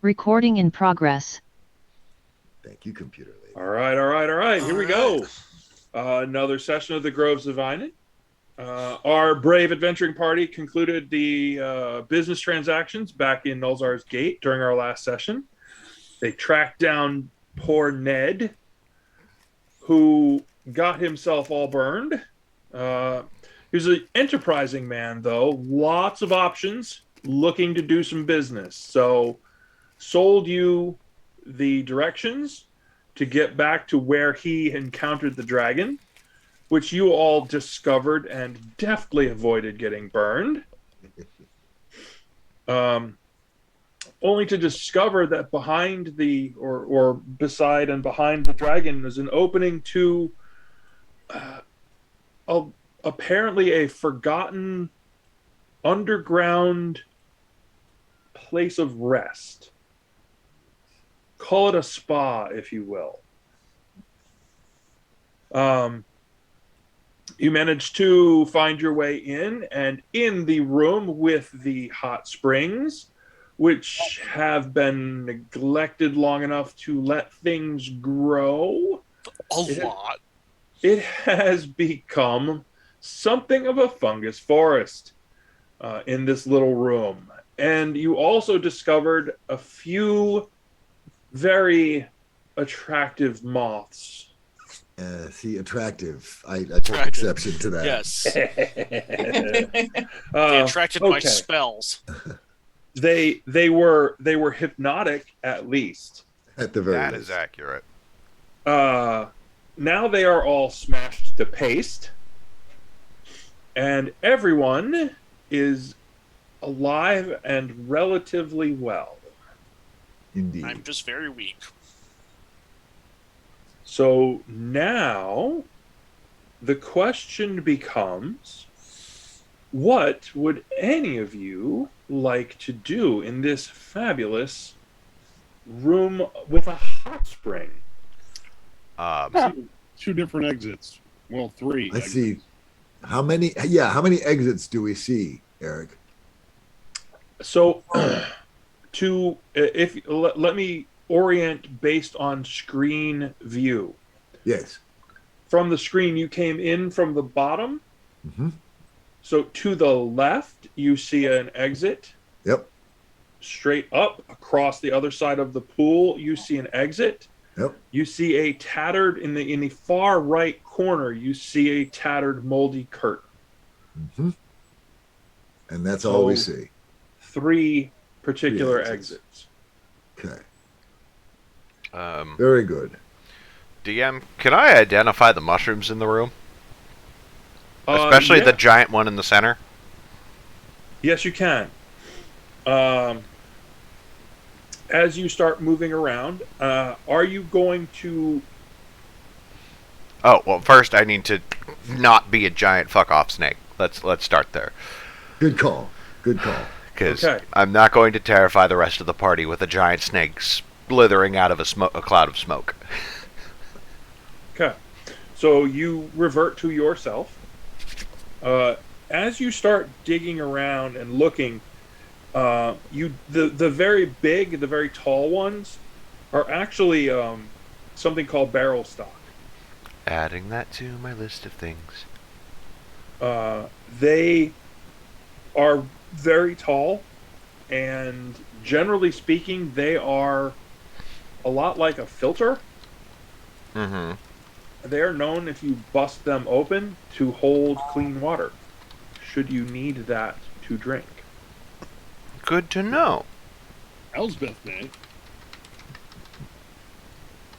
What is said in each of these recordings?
Recording in progress. Thank you, computer lady. All right. Here we go. Another session of the Groves of Inan. Our brave adventuring party concluded the business transactions back in Nulzar's Gate during our last session. They tracked down poor Ned, who got himself all burned. He was an enterprising man, though. Lots of options, looking to do some business. So, sold you the directions to get back to where he encountered the dragon, which you all discovered and deftly avoided getting burned. Only to discover that behind the, or beside and behind the dragon is an opening to apparently a forgotten underground place of rest. Call it a spa, if you will. You managed to find your way in, and in the room with the hot springs, which have been neglected long enough to let things grow. It has become something of a fungus forest in this little room. And you also discovered a few very attractive moths. Attractive. I took exception to that. Yes. They attracted my spells. They were hypnotic, at least. At the very least. That is accurate. Now they are all smashed to paste, and everyone is alive and relatively well. Indeed. I'm just very weak. So now the question becomes, what would any of you like to do in this fabulous room with a hot spring? Two different exits. Well, three. I see. How many exits do we see, Eric? So let me orient based on screen view. Yes. From the screen, you came in from the bottom. Mm-hmm. So to the left, you see an exit. Yep. Straight up across the other side of the pool, you see an exit. Yep. You see a tattered in the far right corner. You see a tattered, moldy curtain. Mm-hmm. And that's all we see. Three particular exits. Okay. Um, Very good. DM, can I identify the mushrooms in the room? Especially the giant one in the center? Yes, you can. As you start moving around, are you going to... Oh, well, first I need to not be a giant fuck-off snake. Let's start there. Good call. Because I'm not going to terrify the rest of the party with a giant snake slithering out of a cloud of smoke. Okay. So you revert to yourself. As you start digging around and looking, the very big, the very tall ones are actually something called barrel stock. Adding that to my list of things. They are very tall, and generally speaking, they are a lot like a filter. Mm-hmm. They are known, if you bust them open, to hold clean water, should you need that to drink. Good to know. Elsbeth May.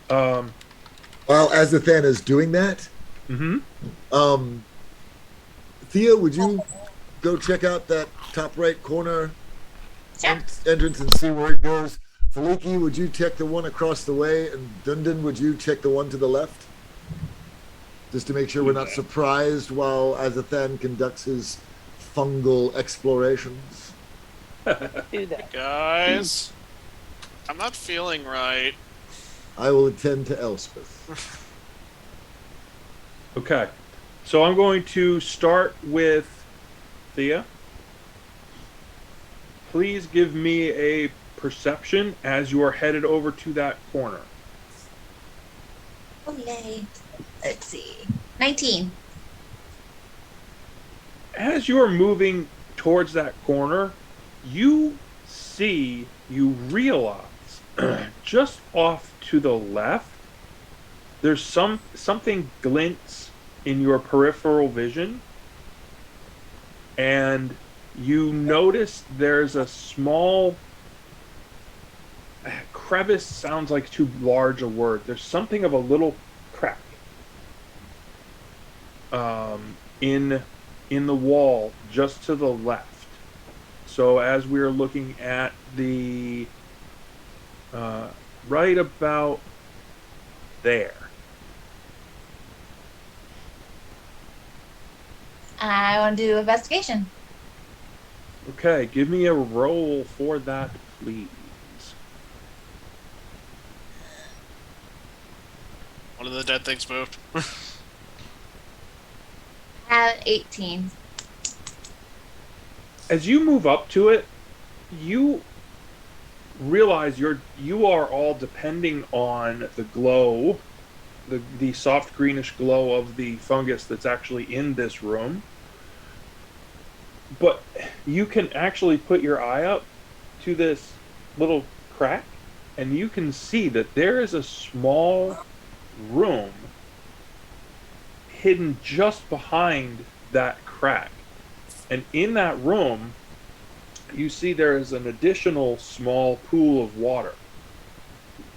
While Azathan is doing that, Thea, would you go check out that top right corner entrance and see where it goes? Faliki, would you check the one across the way? And Dundon, would you check the one to the left? Just to make sure we're not surprised while Azathan conducts his fungal explorations. Do that. Guys, I'm not feeling right. I will attend to Elspeth. Okay. So I'm going to start with Thea. Please give me a perception as you are headed over to that corner. Oh, yay. Let's see. 19. As you are moving towards that corner, you realize just off to the left, there's something glints in your peripheral vision, and you notice there's a small crevice. Sounds like too large a word. There's something of a little crack in the wall just to the left. So as we're looking at the right about there. I want to do investigation. Okay, give me a roll for that, please. One of the dead things moved. At 18. As you move up to it, you realize you are all depending on the glow, the soft greenish glow of the fungus that's actually in this room. But you can actually put your eye up to this little crack, and you can see that there is a small room hidden just behind that crack. And in that room, you see there is an additional small pool of water.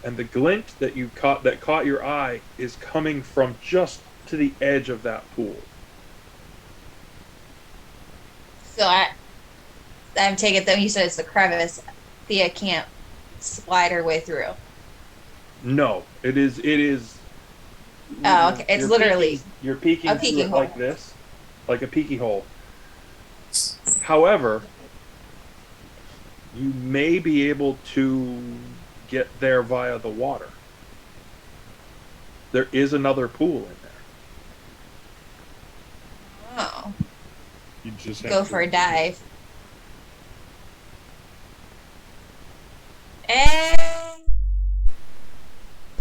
And the glint that caught your eye is coming from just to the edge of that pool. So I'm taking it that you said it's the crevice. Thea can't slide her way through. No, it is. Oh, okay. It's literally you're peeking a through peeking it hole. like this, like a peeky hole. However, you may be able to get there via the water. There is another pool in there. Oh, You just have go to- for a dive. And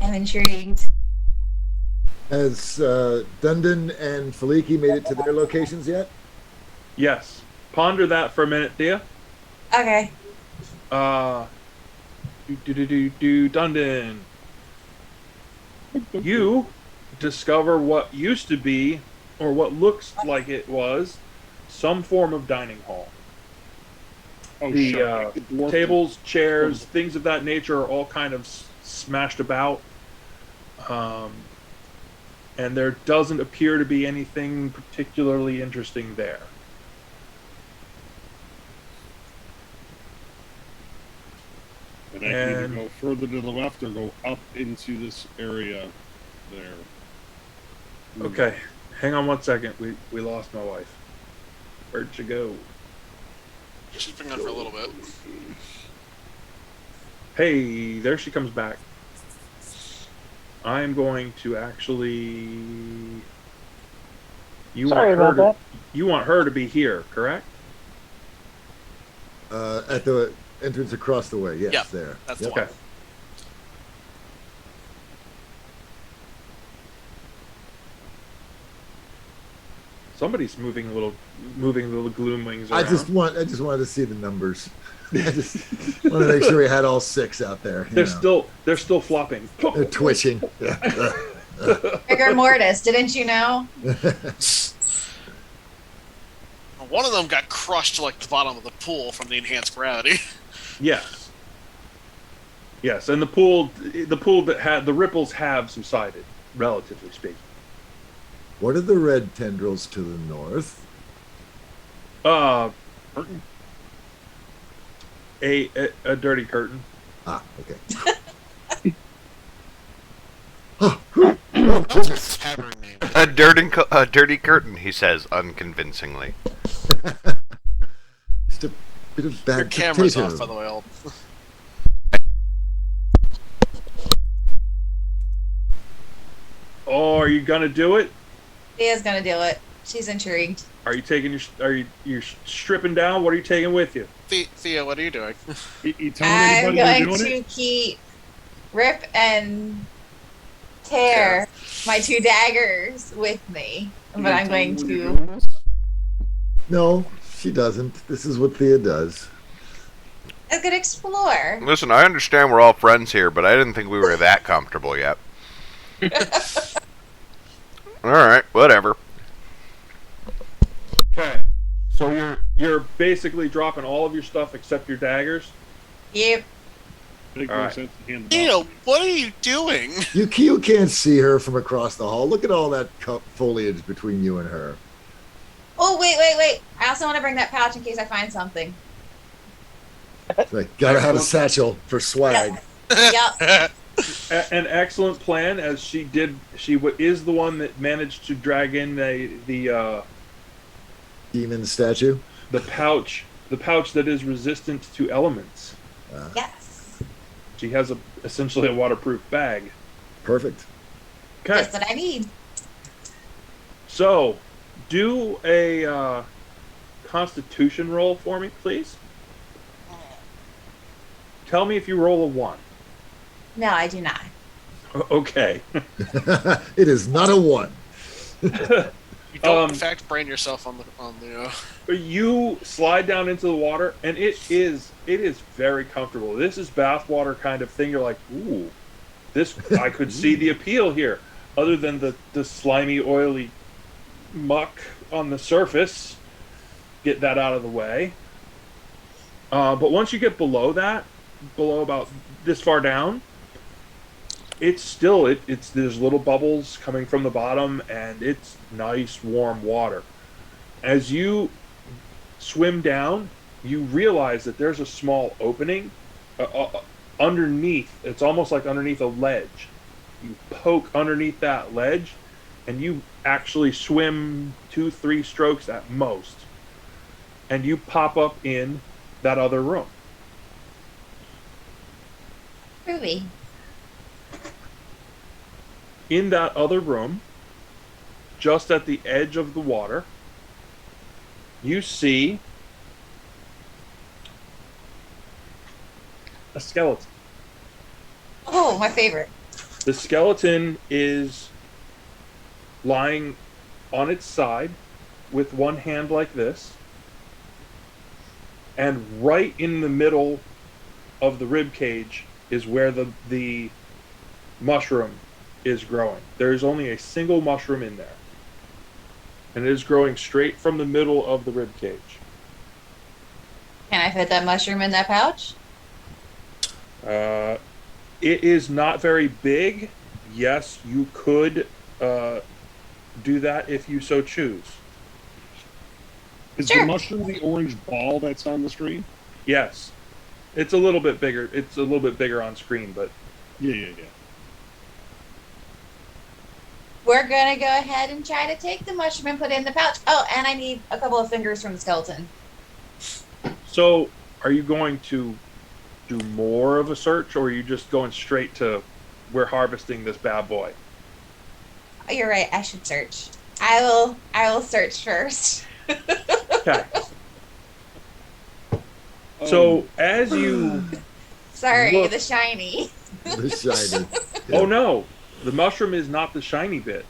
I'm intrigued. Has Dundon and Faliki made it to their locations yet? Yes. Ponder that for a minute, Thea. Okay. Dundon. You discover what used to be, or what looks like it was, some form of dining hall. Oh, The shit. The dwarf- tables, chairs, things of that nature are all kind of smashed about. And there doesn't appear to be anything particularly interesting there. And I can either go further to the left or go up into this area there. Okay, hang on 1 second. We lost my wife. Where'd she go? She's been gone for a little bit. Hey, there she comes back. I'm going to actually. Sorry about that. You want her to be here, correct? At the entrance across the way. Yes, Yeah, there. that's Yep. the Okay. one. Somebody's moving little gloom wings I around. just wanted to see the numbers. I just want to make sure we had all 6 out there. you know. They're still flopping. They're twitching. Yeah. Rigor mortis, didn't you know? One of them got crushed to like the bottom of the pool from the enhanced gravity. Yes. Yes, and the pool that had the ripples have subsided, relatively speaking. What are the red tendrils to the north? Curtain? A dirty curtain. Ah, okay. Oh, goodness. Tavern name. A dirty curtain, he says unconvincingly. Just a bit of bad Your camera's potato. off, by the way, old. Oh, are you gonna do it? Thea's gonna do it. She's intrigued. Are you taking you're stripping down? What are you taking with you? Thea, what are you doing? You telling I'm anybody you're going doing to it? keep rip and tear my 2 daggers with me, You but gonna I'm tell going them when you're to. doing this? No, she doesn't. This is what Thea does. I could explore. Listen, I understand we're all friends here, but I didn't think we were that comfortable yet. Alright, whatever. Okay. So you're basically dropping all of your stuff except your daggers. Yep. Make All more right. sense to hand them Thea, off. what are you doing? You can't see her from across the hall. Look at all that foliage between you and her. Oh, wait. I also want to bring that pouch in case I find something. Like, gotta have a satchel for swag. Yep. An excellent plan, as she is the one that managed to drag in the Demon statue. pouch that is resistant to elements. Yes. She has essentially a waterproof bag. Perfect. Okay, Just what I need. so do a Constitution roll for me, please. Tell me if you roll a 1. No, I do not. Okay. It is not a 1. You don't, in fact, brain yourself on the. You slide down into the water, and it is very comfortable. This is bathwater kind of thing. You're like, ooh, this I could see the appeal here. Other than the slimy, oily muck on the surface, get that out of the way. But once you get below about this far down, it's still it's there's little bubbles coming from the bottom, and it's nice warm water. As you swim down, you realize that there's a small opening underneath. It's almost like underneath a ledge. You poke underneath that ledge, and you actually swim 2-3 strokes at most, and you pop up in that other room. Ruby. In that other room, just at the edge of the water, you see a skeleton. Oh, my favorite. The skeleton is lying on its side with one hand like this, and right in the middle of the rib cage is where the mushroom is growing. There's only a single mushroom in there, and it is growing straight from the middle of the rib cage. Can I fit that mushroom in that pouch? It is not very big. Yes, you could do that if you so choose. Is Sure. the mushroom the orange ball that's on the screen? Yes, it's a little bit bigger. It's a little bit bigger on screen, but Yeah. We're gonna go ahead and try to take the mushroom and put it in the pouch. Oh, and I need a couple of fingers from the skeleton. so are you going to do more of a search, or are you just going straight to we're harvesting this bad boy? Oh, you're right. I should search. I will search first. Okay. So as you Sorry, Look. the shiny. The shiny. oh no, the mushroom is not the shiny bit.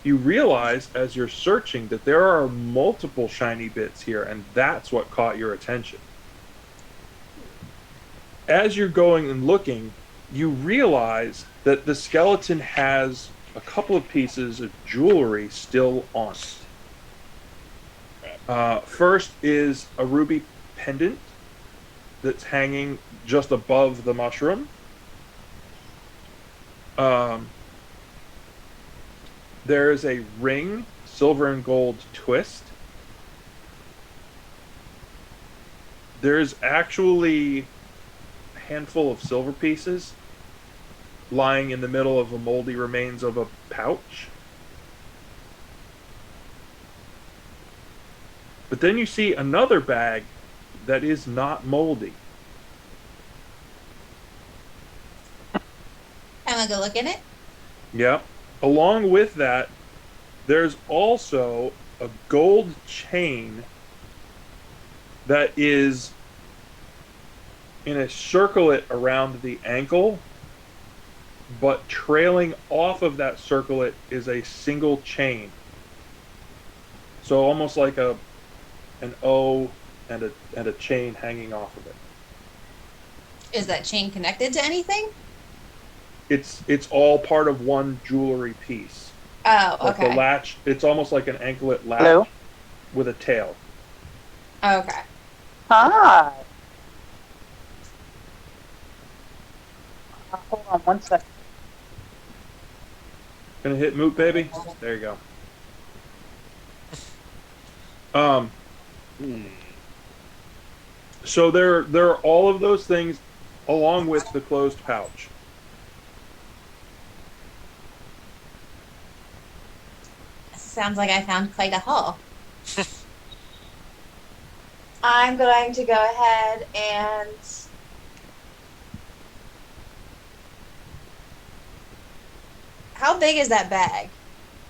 You realize as you're searching that there are multiple shiny bits here, and that's what caught your attention. As you're going and looking, you realize that the skeleton has a couple of pieces of jewelry still on it. First is a ruby pendant that's hanging just above the mushroom. There is a ring, silver and gold twist. There's actually a handful of silver pieces lying in the middle of the moldy remains of a pouch. But then you see another bag that is not moldy. I'm gonna go look in it. Yep. Along with that, there's also a gold chain that is in a circlet around the ankle, but trailing off of that circlet is a single chain. So almost like an O and a chain hanging off of it. Is that chain connected to anything? It's all part of one jewelry piece. Oh, But okay. the latch, it's almost like an anklet latch Hello? with a tail. Okay. Hi. Hold on 1 second. Gonna hit Moot, baby. There you go. So there are all of those things along with the closed pouch. Sounds like I found quite a haul. I'm going to go ahead and how big is that bag?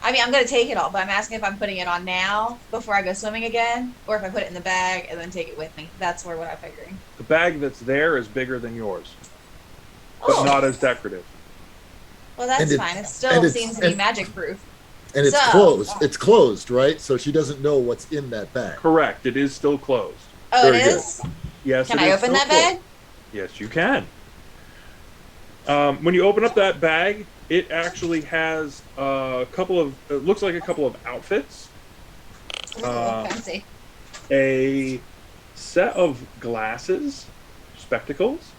I mean, I'm going to take it all, but I'm asking if I'm putting it on now before I go swimming again, or if I put it in the bag and then take it with me. That's what I'm figuring. The bag that's there is bigger than yours, but Oh, not as decorative. well, that's And fine. It and still it's- seems to be and- magic proof. And it's So- closed. It's closed, right? So she doesn't know what's in that bag. Correct. It is still closed. Oh, Very it good. is? Yes. Can it I is open still that closed. bag? Yes, you can. When you open up that bag, it actually has a couple of. It looks like a couple of outfits. Ooh, Uh, fancy. A set of glasses, spectacles,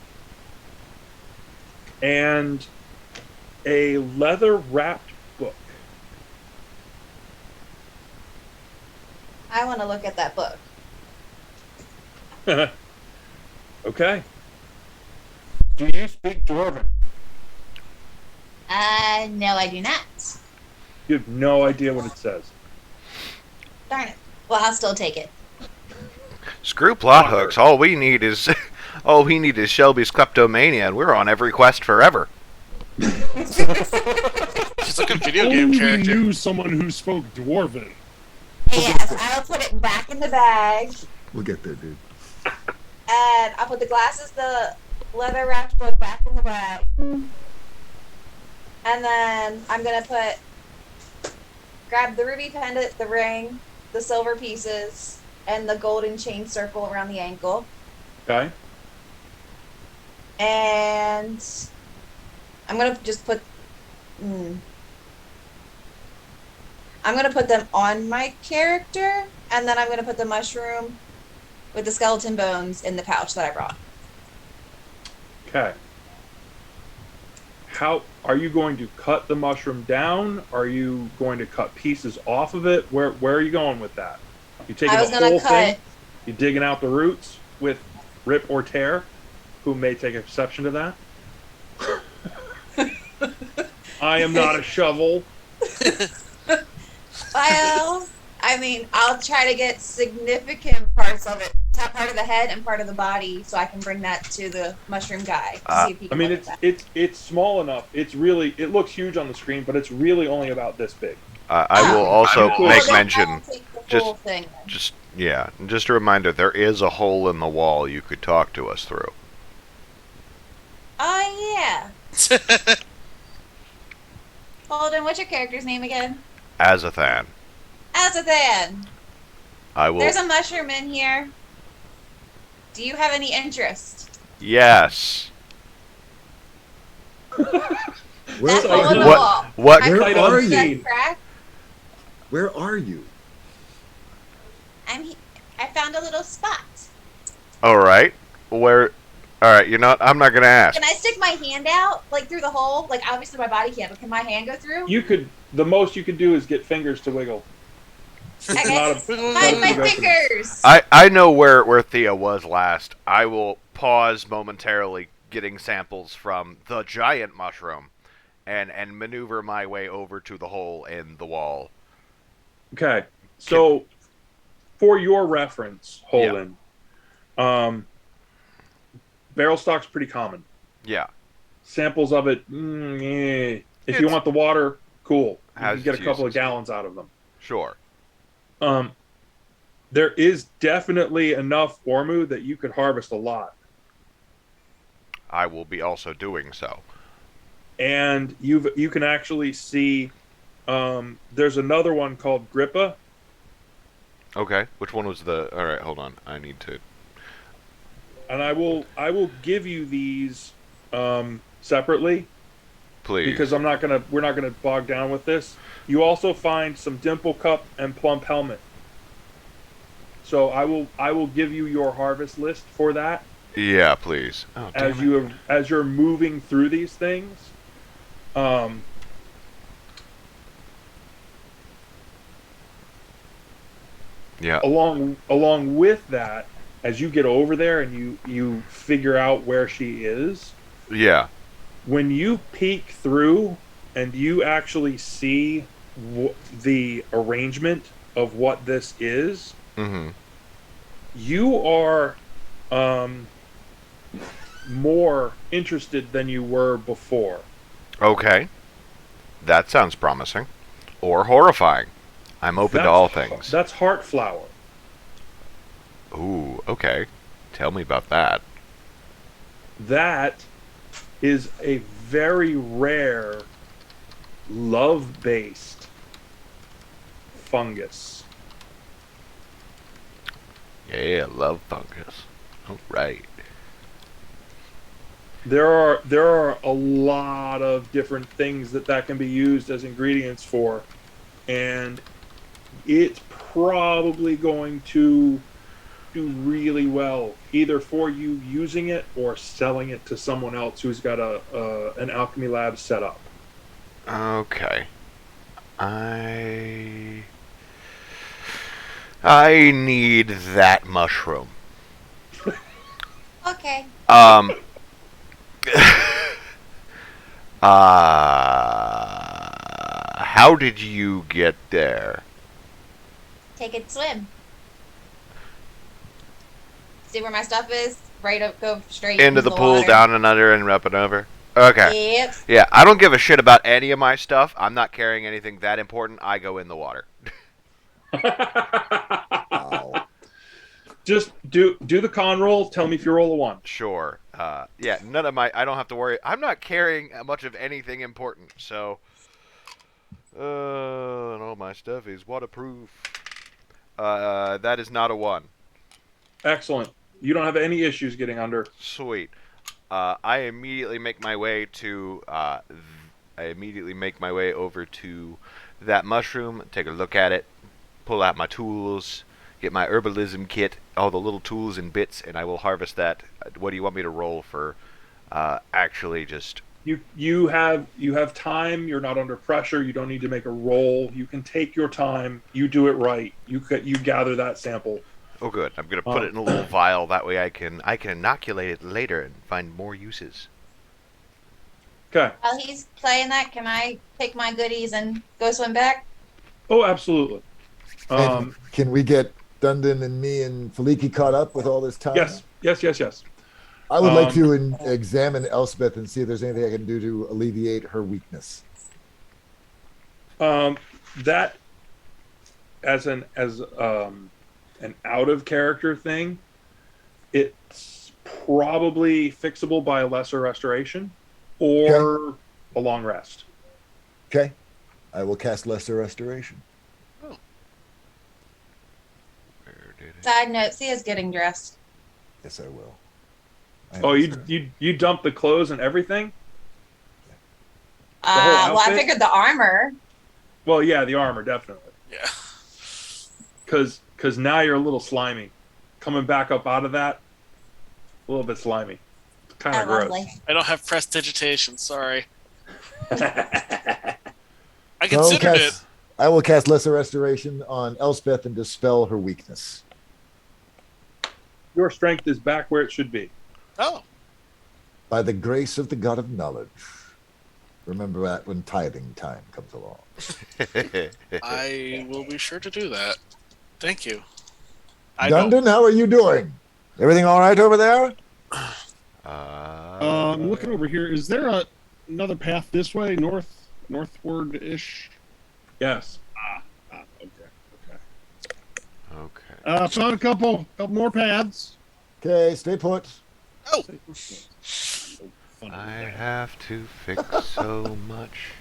and a leather-wrapped book. I want to look at that book. Okay. Do you speak Dwarven? No, I do not. You have no idea what it says. Darn it. Well, I'll still take it. Screw plot hooks. All we need is Shelby's kleptomania, and we're on every quest forever. She's like a video Only game we character. knew someone who spoke Dwarven. Yes, I'll put it back in the bag. We'll get there, dude. And I'll put the glasses, the leather wrapped book back in the bag. And then I'm going to grab the ruby pendant, the ring, the silver pieces, and the golden chain circle around the ankle. Okay. And I'm going to just put... I'm going to put them on my character, and then I'm going to put the mushroom with the skeleton bones in the pouch that I brought. Okay. How are you going to cut the mushroom down? Are you going to cut pieces off of it? Where are you going with that? You taking I was the gonna whole thing? cut. You digging out the roots with rip or tear? Who may take exception to that? I am not a shovel. Well, I mean, I'll try to get significant parts of it, top part of the head and part of the body, so I can bring that to the mushroom guy. To see if he I can mean, look at that. it's small enough. It looks huge on the screen, but it's really only about this big. I will also Well, make then mention. I'll take the just- whole thing then. Just a reminder, there is a hole in the wall you could talk to us through. Oh yeah. Holden, what's your character's name again? Azathan. Azathan. I will. There's a mushroom in here. Do you have any interest? Yes. Where That hole in the what- wall. What? I Where can are see you? that crack. Where are you? I found a little spot. All right. Where? All right. You know what? I'm not gonna ask. Can I stick my hand out, like through the hole? Like obviously my body can't, but can my hand go through? You could. The most you could do is get fingers to wiggle. Okay. Not a- Find my not a- fingers. I know where Thea was last. I will pause momentarily, getting samples from the giant mushroom, and maneuver my way over to the hole in the wall. Okay. So, for your reference, Holden, barrel stock's pretty common. Yeah. Samples of it, if you want the water, cool. You How's can get a its couple of uses? gallons out of them. Sure. There is definitely enough Ormu that you could harvest a lot. I will be also doing so. And you can actually see there's another one called Grippa. Okay. Which one was the? All right, hold on. I need to. And I will give you these separately Please. because we're not gonna bog down with this. You also find some Dimple Cup and Plump Helmet. So I will give you your harvest list for that Yeah, please. Oh, as you're moving through these things. Yeah. Along with that, as you get over there and you figure out where she is, Yeah. when you peek through and you actually see the arrangement of what this is, Mm-hmm. you are more interested than you were before. Okay. That sounds promising. Or horrifying. I'm open to all things. That's heart flower. Ooh, okay. Tell me about that. That is a very rare love-based fungus. Yeah, love fungus. All right. There are a lot of different things that can be used as ingredients for, and it's probably going to do really well either for you using it or selling it to someone else who's got an alchemy lab set up. Okay. I need that mushroom. Okay. How did you get there? Take a swim. See where my stuff is? Right up, go straight Into the pool, water. down and under, and up and over? Okay. Yep. Yeah, I don't give a shit about any of my stuff. I'm not carrying anything that important. I go in the water. Wow. Just do the con roll. Tell me if you roll a 1. Sure. Yeah, none of my... I don't have to worry. I'm not carrying much of anything important, so... and all my stuff is waterproof. That is not a 1. Excellent. You don't have any issues getting under. Sweet. I immediately make my way to... I immediately make my way over to that mushroom, take a look at it, pull out my tools, get my herbalism kit, all the little tools and bits, and I will harvest that. What do you want me to roll for? Actually, just... You have time. You're not under pressure. You don't need to make a roll. You can take your time. You do it right. You gather that sample. Oh, good. I'm gonna put it in a little vial. That way, I can inoculate it later and find more uses. Okay. While he's playing that, can I take my goodies and go swim back? Oh, absolutely. And can we get Dundon and me and Faliki caught up with all this time? Yes. I would like to examine Elspeth and see if there's anything I can do to alleviate her weakness. That as an out of character thing, it's probably fixable by a lesser restoration or a long rest. Okay. I will cast Lesser Restoration. Where did it? Side note, Sia's getting dressed. Yes, I will. Oh, you dumped the clothes and everything? whole Well, I outfit? figured the armor. Well, yeah, the armor definitely. Yeah. Because now you're a little slimy. Coming back up out of that, a little bit slimy. Kind of gross. Lovely. I don't have prestidigitation. Sorry. I So considered it. I will cast Lesser Restoration on Elspeth and dispel her weakness. Your strength is back where it should be. Oh, By the grace of the God of Knowledge. Remember that when tithing time comes along. I will be sure to do that. Thank you. I Dundon, how are you doing? Everything all right over there? I'm looking over here. Is there another path this way, northward-ish? Yes. Okay. Found a couple more paths. Okay, stay put. Oh, I have to fix so much.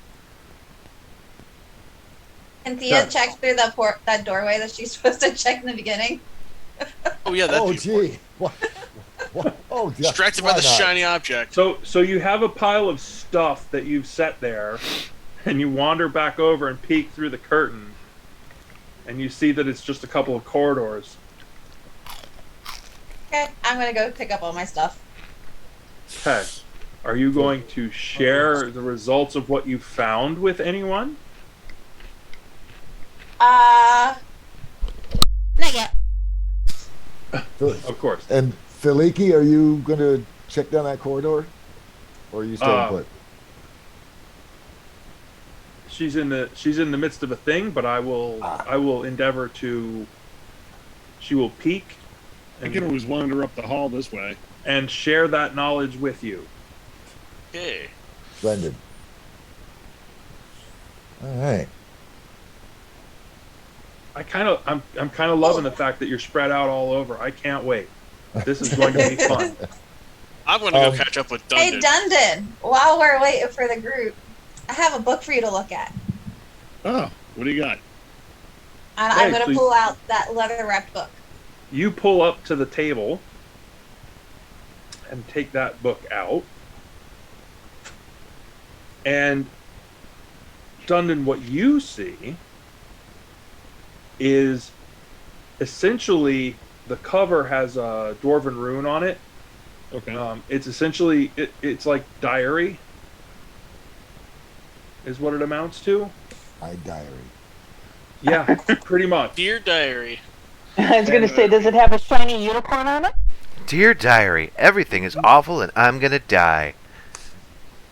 And Thea Okay. checked through that doorway that she's supposed to check in the beginning. oh yeah, that Oh, viewport. gee. What? Oh, yeah. Distracted by Why the not? shiny object. So you have a pile of stuff that you've set there, and you wander back over and peek through the curtain, and you see that it's just a couple of corridors. Okay, I'm gonna go pick up all my stuff. Okay. Are you going to share the results of what you found with anyone? Not yet. Of course. And Filiki, are you going to check down that corridor? Or are you staying put? She's in the midst of a thing, but I will endeavor to. She will peek. I can always wander up the hall this way. And share that knowledge with you. Okay. Splendid. All right. I'm kind of loving the fact that you're spread out all over. I can't wait. This is going to be fun. I'm going to go catch up with Dundon. Hey, Dundon, while we're waiting for the group, I have a book for you to look at. Oh, what do you got? And Hey, I'm going to so pull out that leather-wrapped book. You pull up to the table and take that book out. And Dundon, what you see is essentially the cover has a dwarven rune on it. Okay. It's essentially it's like diary is what it amounts to. My diary. Yeah, pretty much. Dear Diary. I was going to say, does it have a shiny unicorn on it? Dear diary, everything is awful and I'm gonna die.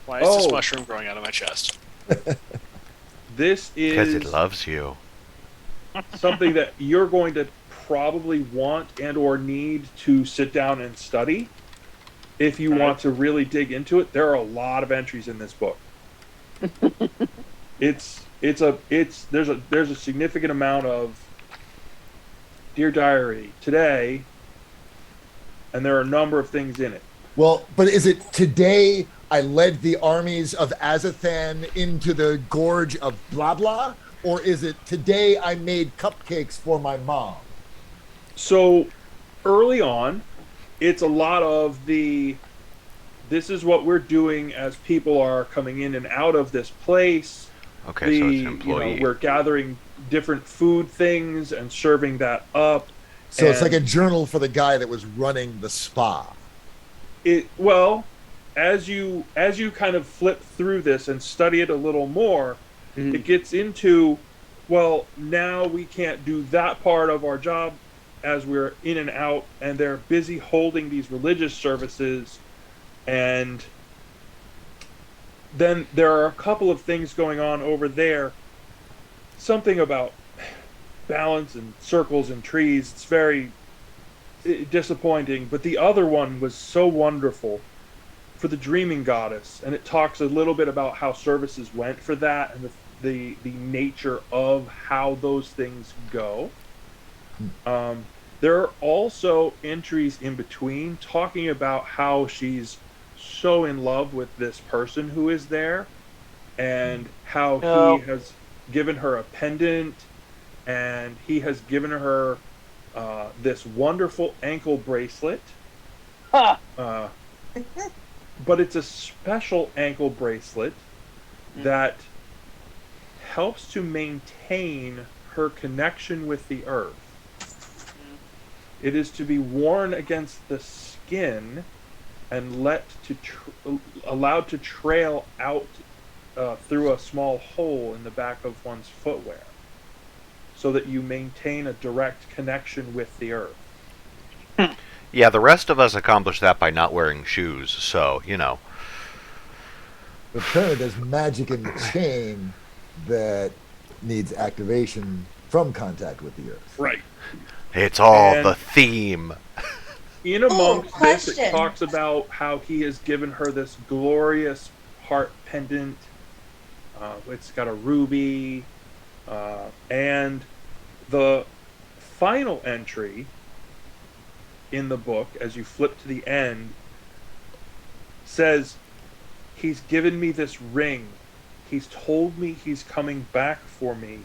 Why is this Oh. mushroom growing out of my chest? This Because is it loves you. something that you're going to probably want and or need to sit down and study if you want to really dig into it. There are a lot of entries in this book. There's a significant amount of Dear Diary today, and there are a number of things in it. Well, but is it today I led the armies of Azathan into the gorge of blah blah? Or is it today I made cupcakes for my mom? So early on, it's a lot of this is what we're doing as people are coming in and out of this place. Okay, so it's an employee. We're gathering different food things and serving that up. So it's And like a journal for the guy that was running the spa. as you kind of flip through this and study it a little more, it gets into, well, now we can't do that part of our job as we're in and out, and they're busy holding these religious services, and then there are a couple of things going on over there. Something about balance and circles and trees. It's very disappointing, but the other one was so wonderful for the dreaming goddess, and it talks a little bit about how services went for that and the nature of how those things go. There are also entries in between talking about how she's so in love with this person who is there, and how he has given her a pendant, and he has given her this wonderful ankle bracelet. Huh. But it's a special ankle bracelet that helps to maintain her connection with the earth. It is to be worn against the skin and allowed to trail out through a small hole in the back of one's footwear, so that you maintain a direct connection with the earth. Yeah, the rest of us accomplish that by not wearing shoes, so, you know. But apparently there's magic in the chain that needs activation from contact with the earth. Right. It's all And- the theme. In amongst this, it question. talks about how he has given her this glorious heart pendant. It's got a ruby, and the final entry in the book, as you flip to the end, says, "He's given me this ring. He's told me he's coming back for me.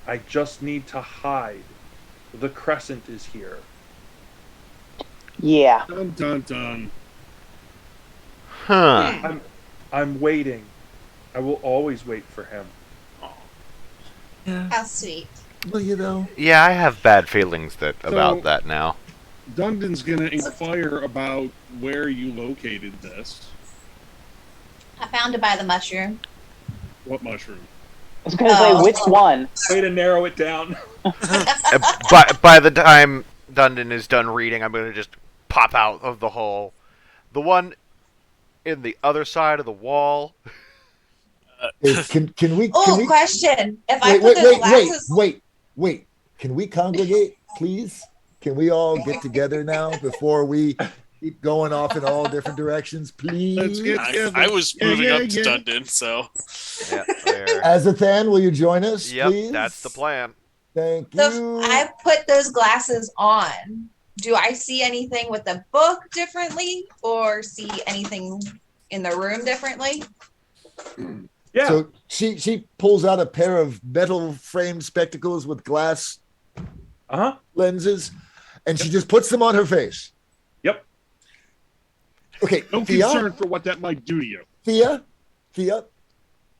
I just need to hide. The crescent is here." Yeah. Dun dun dun. Huh. I'm waiting. I will always wait for him. How sweet. Well, you know, Yeah, I have bad feelings about So- that now. Dundon's gonna inquire about where you located this. I found it by the mushroom. What mushroom? I was gonna say Oh. which one. Way to narrow it down. By the time Dundon is done reading, I'm going to just pop out of the hole. The one in the other side of the wall. hey, can we? Oh, Can we question. If I wait, put wait, the wait, glasses... wait. Can we congregate, please? Can we all get together now before we keep going off in all different directions, please? Let's get together. I was Yeah, moving yeah, up to yeah. Dundon, so Yeah, there. Azathan, will you join us, Yep, please? that's the plan. Thank So you. if I put those glasses on, do I see anything with the book differently or see anything in the room differently? Yeah. So she pulls out a pair of metal framed spectacles with glass Uh-huh. lenses, and she just puts them on her face. Yep. Okay, No Thea, concern for what that might do to you. Thea,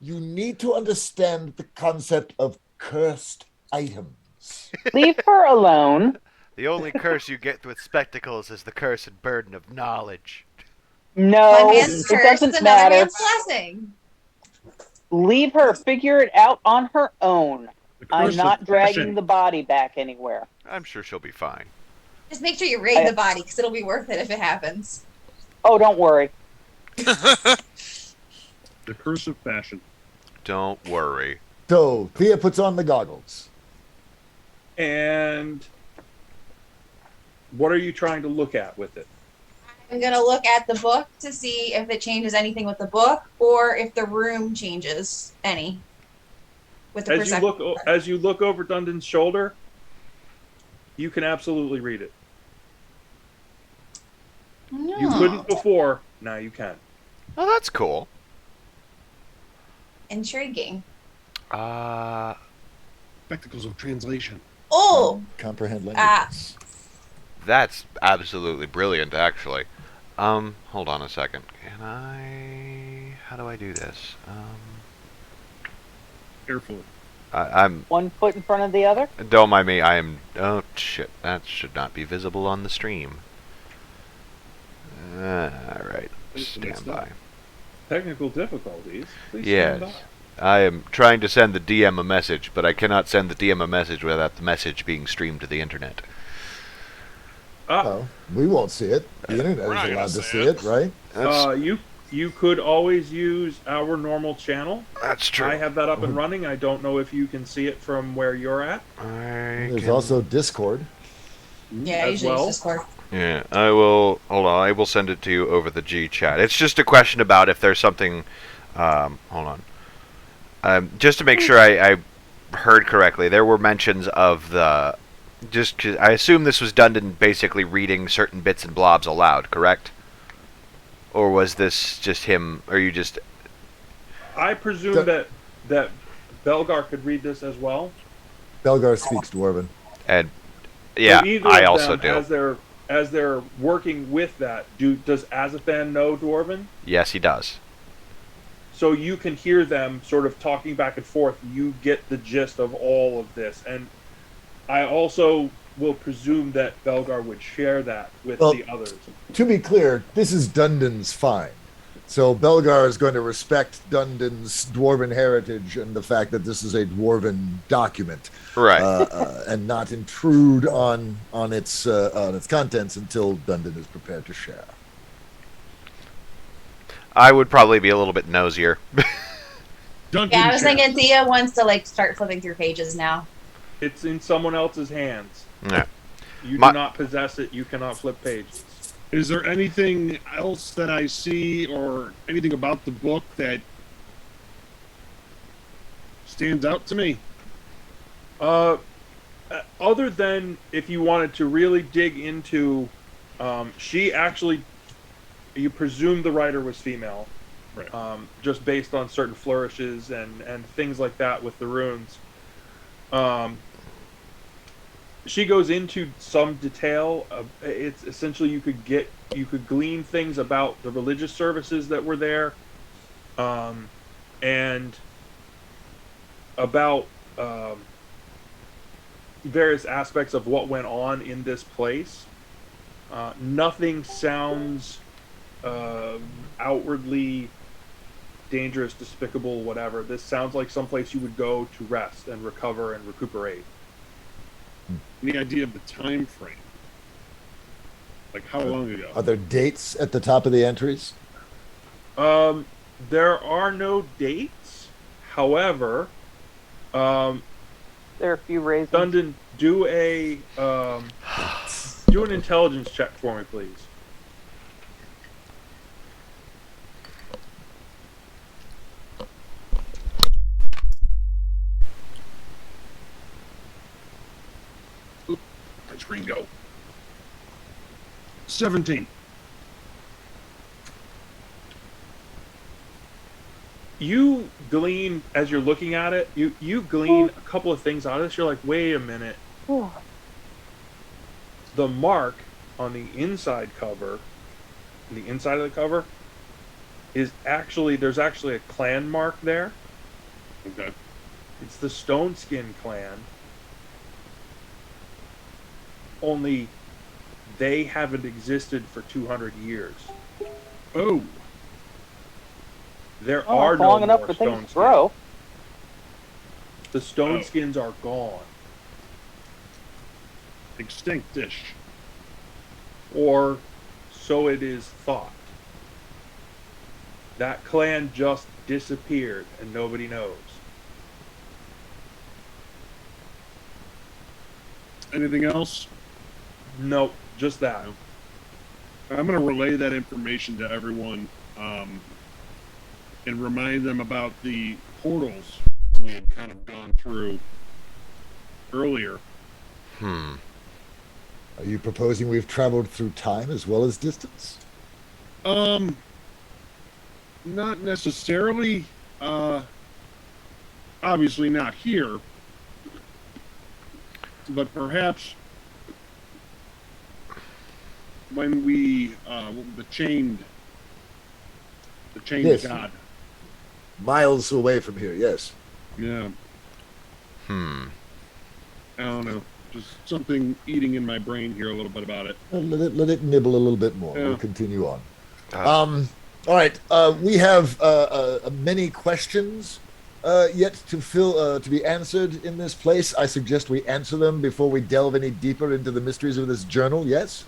you need to understand the concept of cursed items. Leave her alone. The only curse you get with spectacles is the curse and burden of knowledge. No, One man's it cursed, doesn't another matter. man's blessing. Leave her figure it out on her own. The I'm curse not of dragging passion. the body back anywhere. I'm sure she'll be fine. Just make sure you raid the body because it'll be worth it if it happens. Oh, don't worry. The curse of fashion. Don't worry. So Thea puts on the goggles. And what are you trying to look at with it? I'm going to look at the book to see if it changes anything with the book or if the room changes any with the perception. As you look over Dundon's shoulder, you can absolutely read it. You couldn't before, now you can. Oh, that's cool. Intriguing. Spectacles of translation. Oh, Comprehend languages. That's absolutely brilliant, actually. Hold on a second. How do I do this? Carefully. I'm. One foot in front of the other? Don't mind me. I am. Oh shit! That should not be visible on the stream. All right. Stand by. Technical difficulties. Please Yes. stand by. I am trying to send the DM a message, but I cannot send the DM a message without the message being streamed to the internet. Oh, we won't see it. The internet We're not is gonna allowed to see see it. it, right? You could always use our normal channel. That's true. I have that up and running. I don't know if you can see it from where you're at. There's also Discord. yeah, As usually well? it's Discord. Yeah, I will. Hold on. I will send it to you over the G chat. It's just a question about if there's something. Hold on. Just to make sure I heard correctly, there were mentions of the. Just 'cause I assume this was Dundon basically reading certain bits and blobs aloud, correct? Or was this just him? Or you just? I presume that Belgar could read this as well. Belgar speaks Dwarven. And yeah, So either I of also them, do. As they're working with that, does Azathan know Dwarven? Yes, he does. So you can hear them sort of talking back and forth. You get the gist of all of this, and I also will presume that Belgar would share that with the others. To be clear, this is Dundon's find. So Belgar is going to respect Dundon's Dwarven heritage and the fact that this is a Dwarven document, Right. and not intrude on its contents until Dundon is prepared to share. I would probably be a little bit nosier. Duncan Yeah, I was Chair. thinking Thea wants to like start flipping through pages now. It's in someone else's hands. Yeah. You My- do not possess it. You cannot flip pages. Is there anything else that I see or anything about the book that stands out to me? other than if you wanted to really dig into, she actually, you presume the writer was female, Right. just based on certain flourishes and things like that with the runes. She goes into some detail. It's essentially you could glean things about the religious services that were there, and about various aspects of what went on in this place. Nothing sounds outwardly dangerous, despicable, whatever. This sounds like someplace you would go to rest and recover and recuperate. Any idea of the time frame? Like how long ago? Are there dates at the top of the entries? There are no dates. However, There are a few raisins. Dundon, do an intelligence check for me, please. My screen go. 17. You glean, as you're looking at it, you glean a couple of things out of this. You're like, wait a minute. The mark on the inside cover, the inside of the cover, is actually, there's actually a clan mark there. Okay. It's the Stone Skin clan. Only they haven't existed for 200 years. Oh. There Oh, are it's no long enough more for Stone things to Skins. grow. The Stone Skins are gone. Extinct-ish. Or so it is thought. That clan just disappeared and nobody knows. Anything else? Nope, just that. I'm going to relay that information to everyone and remind them about the portals we had kind of gone through earlier. Hmm. Are you proposing we've traveled through time as well as distance? Not necessarily. Obviously not here. But perhaps when we the chained Yes. god. Miles away from here, yes. Yeah. Hmm. I don't know. Just something eating in my brain here a little bit about it. Let it nibble a little bit more. Yeah. We'll continue on. Uh, All right. We have many questions yet to be answered in this place. I suggest we answer them before we delve any deeper into the mysteries of this journal. Yes.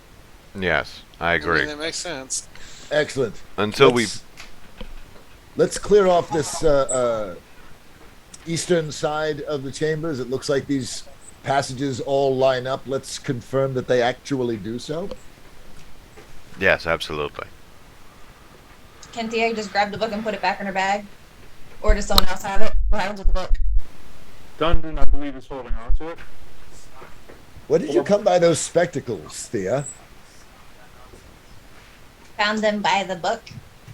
Yes, I I agree. mean, that makes sense. Excellent. Until Let's clear off this eastern side of the chambers. It looks like these passages all line up. Let's confirm that they actually do so. Yes, absolutely. Can Thea just grab the book and put it back in her bag? Or does someone else have it? What happens with the book? Dundon, I believe, is holding on to it. Where did you come by those spectacles, Thea? Found them by the book?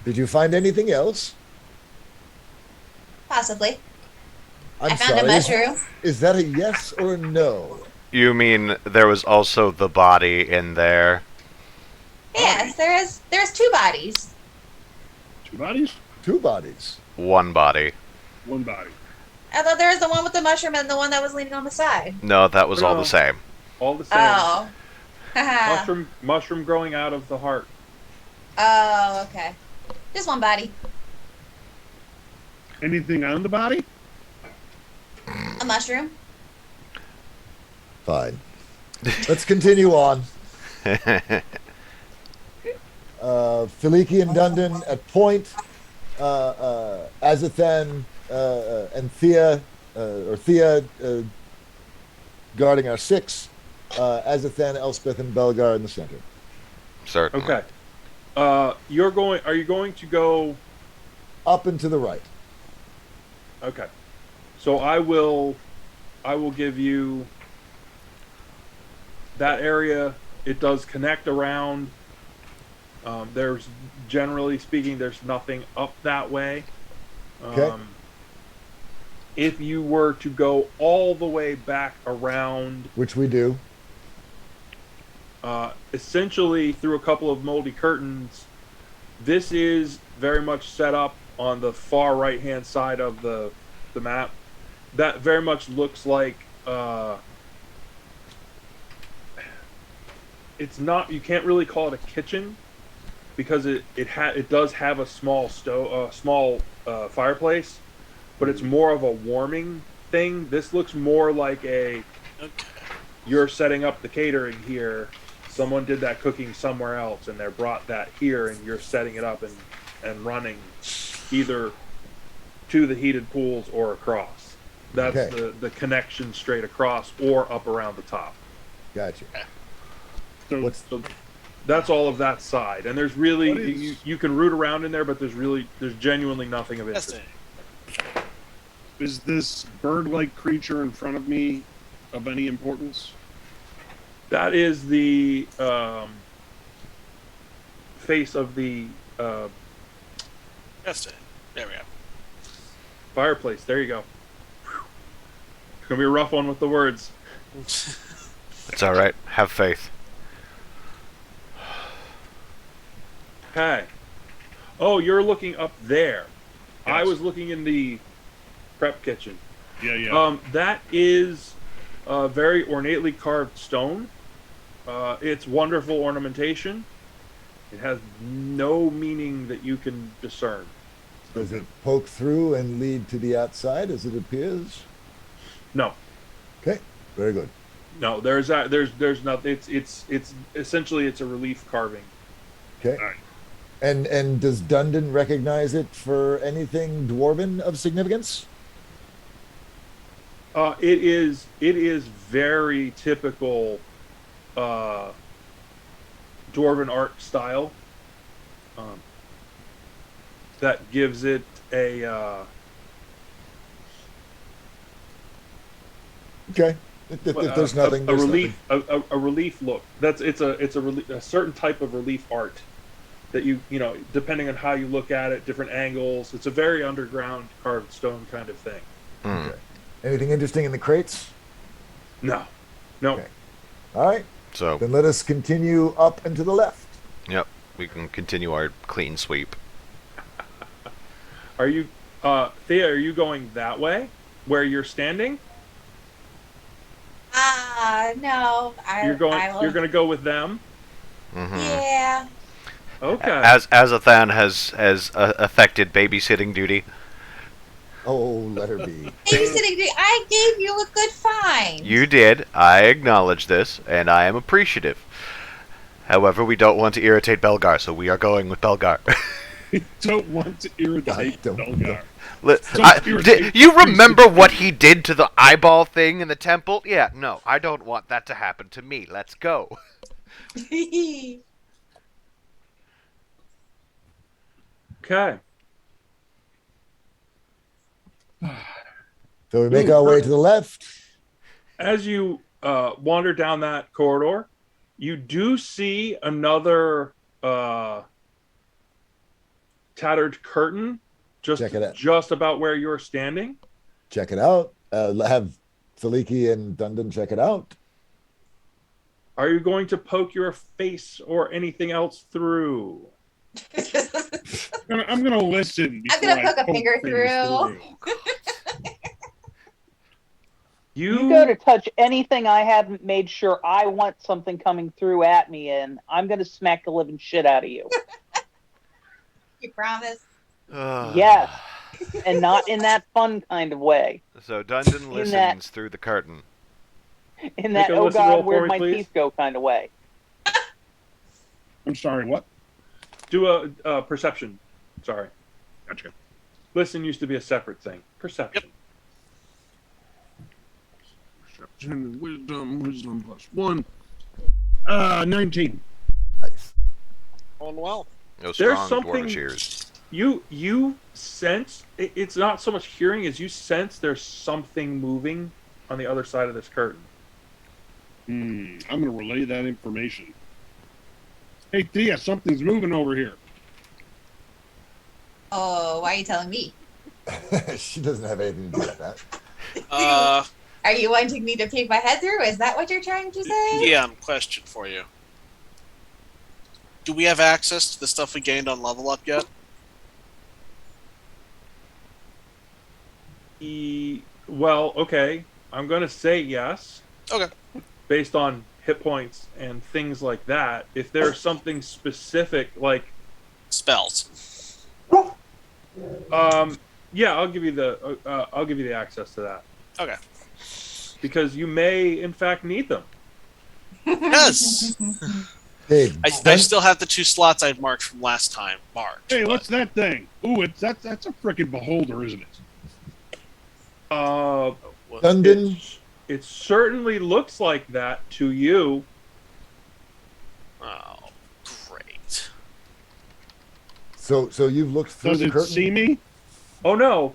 Did you find anything else? Possibly. I'm I found a sorry. mushroom. Is that a yes or a no? You mean there was also the body in there? Yes, there's two bodies. Two bodies? Two bodies. One body. One body. I thought there was the one with the mushroom and the one that was leaning on the side. No, that was all No. the same. All the same. Oh. Haha. Mushroom growing out of the heart. Oh, okay. Just one body. Anything on the body? A mushroom. Fine. Let's continue on. Filiki and Dundon at point. Azathan and Thea, guarding our six. Azathan, Elspeth, and Belgar in the center. Certainly. Okay. Are you going to go? Up and to the right. Okay. So I will give you that area, it does connect around. There's, generally speaking, there's nothing up that way. Okay. If you were to go all the way back around, Which we do. essentially through a couple of moldy curtains, this is very much set up on the far right hand side of the map. That very much looks like it's not, you can't really call it a kitchen because it does have a small fireplace, but it's more of a warming thing. This looks more like you're setting up the catering here. Someone did that cooking somewhere else, and they brought that here, and you're setting it up and running either to the heated pools or across. That's Okay. the connection straight across or up around the top. Gotcha. So, So that's all of that side, and there's really you can root around in there, but there's genuinely nothing of interest. is this bird-like creature in front of me of any importance? That is the face of the That's it. There we go. fireplace. There you go. Whew. It's gonna be a rough one with the words. It's all right. Have faith. Okay. Oh, you're looking up there. I Yes. was looking in the prep kitchen. Yeah. That is very ornately carved stone. It's wonderful ornamentation. It has no meaning that you can discern. Does it poke through and lead to the outside as it appears? No, Okay. Very good. no. There's nothing. It's essentially it's a relief carving. Okay. All right. And does Dundon recognize it for anything dwarven of significance? It is very typical dwarven art style. That gives it a Okay. If there's nothing, a there's relief a relief look. It's a certain type of relief art that you know, depending on how you look at it, different angles. It's a very underground carved stone kind of thing. Okay. Anything interesting in the crates? No. Okay. All right. So, Then let us continue up and to the left. yep, we can continue our clean sweep. Are you, Thea? Are you going that way, where you're standing? No. You're going to go with them. Mm-hmm. Yeah. Okay. As Azathan has affected babysitting duty. Oh, let her be. Babysitting. I gave you a good find. You did. I acknowledge this, and I am appreciative. However, we don't want to irritate Belgar, so we are going with Belgar. Don't want to irritate God, don't- Belgar. You remember what he did to the eyeball thing in the temple? Yeah, no, I don't want that to happen to me. Let's go. Okay. So we make our way to the left. As you wander down that corridor, you do see another tattered curtain Check it out. just about where you're standing. Check it out. Have Saliki and Dundon check it out. Are you going to poke your face or anything else through? I'm gonna listen. I'm gonna before I poke a finger things through. You go to touch anything I haven't made sure I want something coming through at me in, I'm going to smack the living shit out of you. You promise? Yes. And not in that fun kind of way. So Dundon listens through the curtain. In Make that, a oh listen roll God, for where'd me, my please. teeth go kind of way. I'm sorry, what? Do a perception. Sorry. Gotcha. Listen used to be a separate thing. Perception. Perception, wisdom plus 1. 19. Nice. Going well. No There's strong something- dwarvish ears. You sense, it's not so much hearing as you sense there's something moving on the other side of this curtain. I'm going to relay that information. Hey, Thea, something's moving over here. Oh, why are you telling me? She doesn't have anything to do with that. Are you wanting me to peek my head through? Is that what you're trying to say? Yeah, question for you. Do we have access to the stuff we gained on level up yet? Well, okay. I'm going to say yes. Okay. Based on hit points and things like that. If there's something specific, like spells. Yeah, I'll give you the access to that. Okay. Because you may, in fact, need them. Yes. Hey, I still have the 2 slots I've marked from last time marked. Hey, what's that thing? Ooh, that's a freaking beholder, isn't it? London. It certainly looks like that to you. Oh, great. So you've looked through Does the it curtain? see me? Oh no,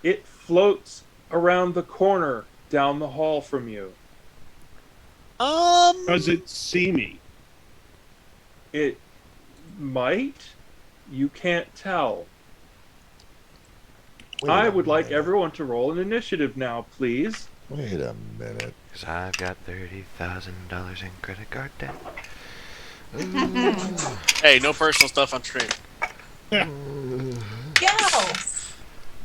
it floats around the corner down the hall from you. Does it see me? It might. You can't tell. I would like everyone to roll an initiative now, please. Wait a minute. Because I've got $30,000 in credit card debt. Hey, no personal stuff on stream. Go!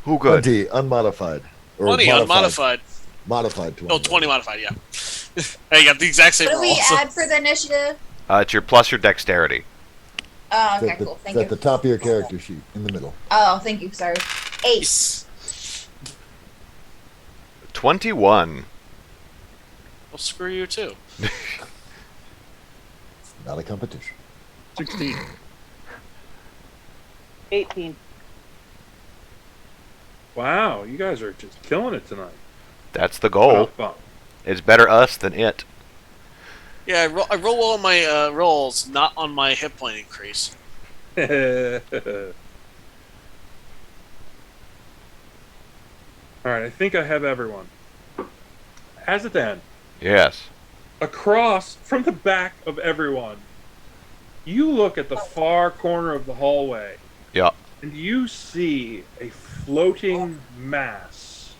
Who good? 20 unmodified. Or 20 unmodified. Modified 20. Oh, 20 modified, yeah. Hey, you got the exact same What do roll. we add for the initiative? It's your plus your dexterity. Oh, It's okay, at the, cool. it's Thank at you. the top of your character sheet, in the middle. Oh, thank you. Sorry. 8. 21. Well, screw you too. Not a competition. 16. 18. Wow, you guys are just killing it tonight. That's the goal. Wow. It's better us than it. Yeah, I roll well on my rolls, not on my hit point increase. All right, I think I have everyone. As it then, Yes. across from the back of everyone, you look at the far corner of the hallway, Yeah. and you see a floating mass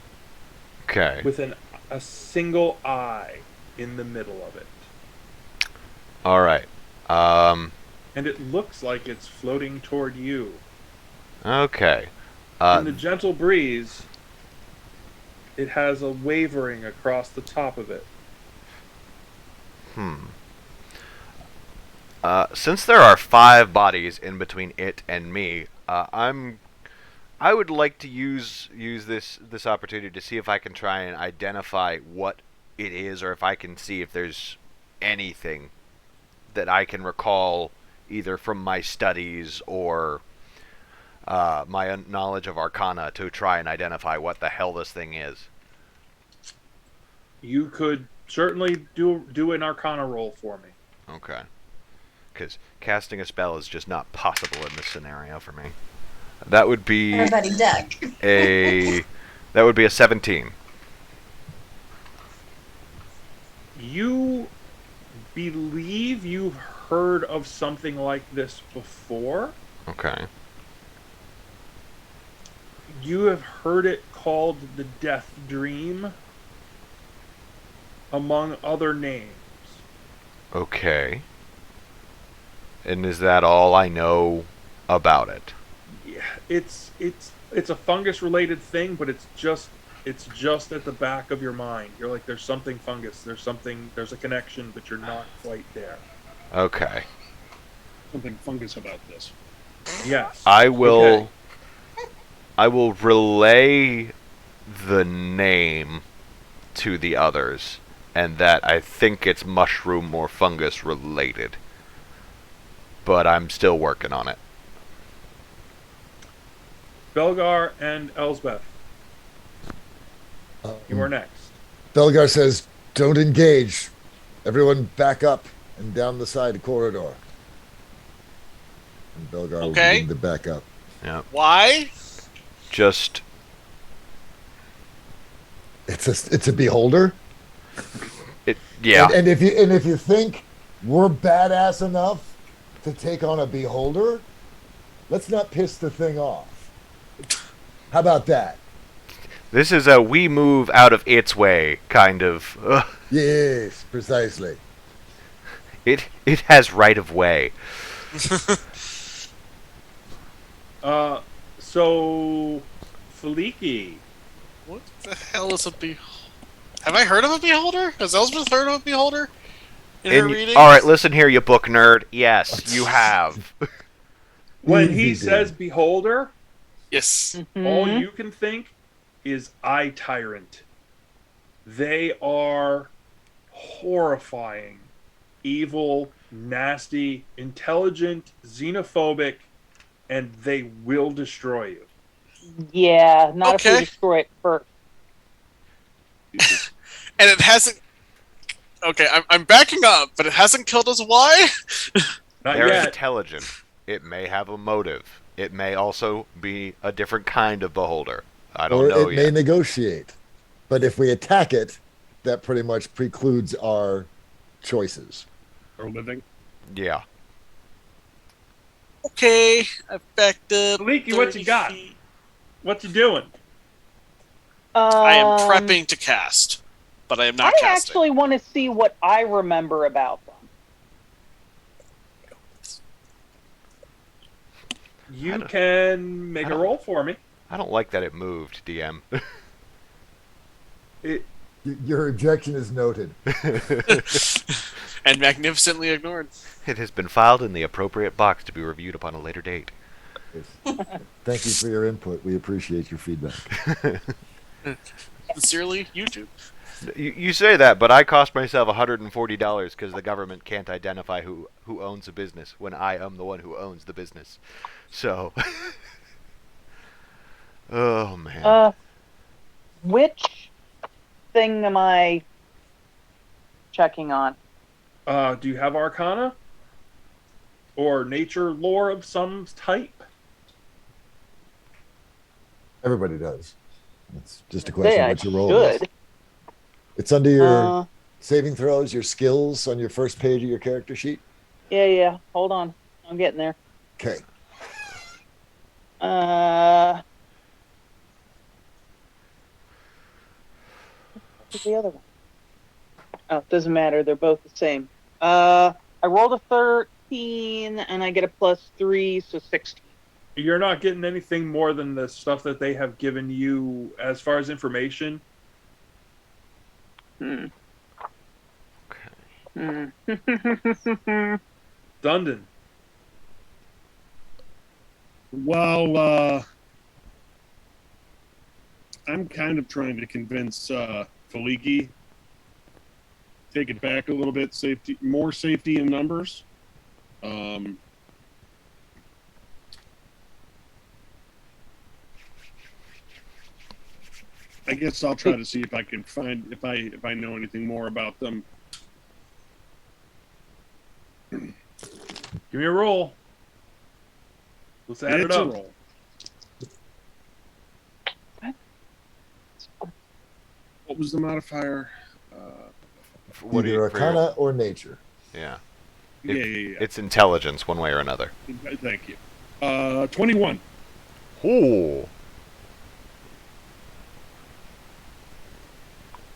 Okay. with a single eye in the middle of it. All right. And it looks like it's floating toward you. Okay. In the gentle breeze, it has a wavering across the top of it. Since there are 5 bodies in between it and me, I would like to use this opportunity to see if I can try and identify what it is, or if I can see if there's anything that I can recall either from my studies or my knowledge of Arcana to try and identify what the hell this thing is. You could certainly do an Arcana roll for me. Okay. Because casting a spell is just not possible in this scenario for me. That would be Everybody duck. that would be a 17. You believe you've heard of something like this before? Okay. You have heard it called the Death Dream, among other names. Okay. And is that all I know about it? Yeah, it's a fungus-related thing, but it's just at the back of your mind. You're like, there's something fungus. There's a connection, but you're not quite there. Okay. Something fungus about this. Yes. I will Okay. I will relay the name to the others, and that I think it's mushroom or fungus related. But I'm still working on it. Belgar and Elsbeth, you are next. Belgar says, "Don't engage. Everyone back up and down the side corridor." And Belgar will Okay. begin to back up. Yeah. Why? Just It's a beholder. Yeah. And if you think we're badass enough to take on a beholder, let's not piss the thing off. How about that? This is a we move out of its way kind of. Yes, precisely. It has right of way. So Faliki. What the hell is a beholder? Have I heard of a beholder? Has Elspeth heard of a beholder in her readings? All right, listen here, you book nerd. Yes, you have. When he Easy, says dude. beholder, Yes. all you can think is eye tyrant. They are horrifying, evil, nasty, intelligent, xenophobic, and they will destroy you. Yeah, not if Okay. we destroy it first. And it hasn't. Okay, I'm backing up, but it hasn't killed us. Why? Not They're yet. intelligent. It may have a motive. It may also be a different kind of beholder. I don't Or know it may yet. negotiate. But if we attack it, that pretty much precludes our choices. Or living. Yeah. Okay, I've backed up. Leaky, what you 30 got? feet. What you doing? I am prepping to cast, but I am not I casting. actually want to see what I remember about them. You can make a roll for me. I don't like that it moved, DM. Your objection is noted. And magnificently ignored. It has been filed in the appropriate box to be reviewed upon a later date. Thank you for your input. We appreciate your feedback. Sincerely, YouTube. You say that, but I cost myself $140 because the government can't identify who owns a business when I am the one who owns the business. So, oh man. Which thing am I checking on? Do you have Arcana? Or nature lore of some type? Everybody does. It's just a question Say of I what your role is. should. It's under your saving throws, your skills on your first page of your character sheet. Yeah. Hold on. I'm getting there. Okay. What's the other one? Oh, it doesn't matter. They're both the same. I rolled a 13, and I get a +3, so 16. You're not getting anything more than the stuff that they have given you as far as information. Dundon. Well, I'm kind of trying to convince Faliki take it back a little bit, more safety in numbers. I guess I'll try to see if I can find if I know anything more about them. Give me a roll. Let's add it It's a up. roll. What was the modifier? What do Either you- for your- Arcana or nature. Yeah. Yeah. It's intelligence, one way or another. Thank you. 21. Ooh.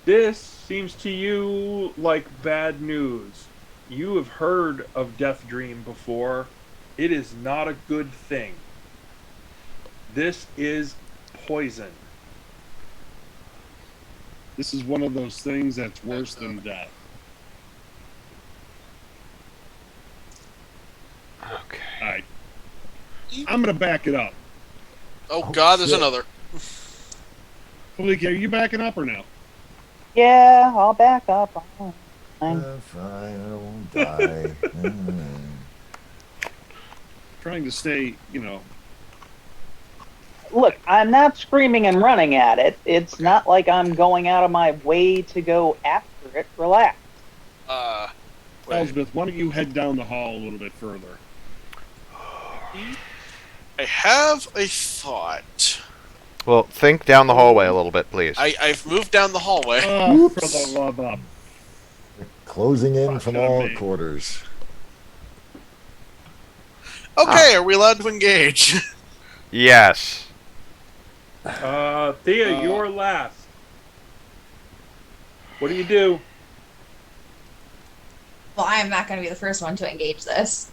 This seems to you like bad news. You have heard of Death Dream before. It is not a good thing. This is poison. This is one of those things that's worse than death. Okay. All right. I'm going to back it up. Oh God, there's shit. another. Faliki, are you backing up or no? Yeah, I'll back up. Fine. Fine, I won't die. Trying to stay, Look, I'm not screaming and running at it. It's not like I'm going out of my way to go after it. Relax. Wait. Elspeth, why don't you head down the hall a little bit further? I have a thought. Well, think down the hallway a little bit, please. I've moved down the hallway. Oh, for the love of Closing in Fuck, from I'm all me. quarters. Okay, are we allowed to engage? Yes. Thea, you're last. What do you do? Well, I am not going to be the first one to engage this.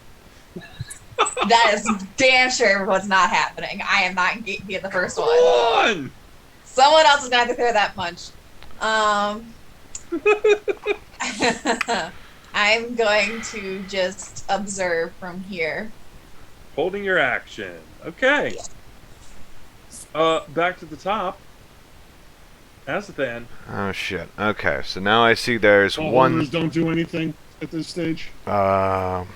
That is damn sure what's not happening. I am not being the first Come one. on! Someone else is going to have to throw that punch. I'm going to just observe from here. Holding your action. Okay. Back to the top. Azathan. Oh shit. Okay, so now I see there's All one. holders don't do anything at this stage. Hold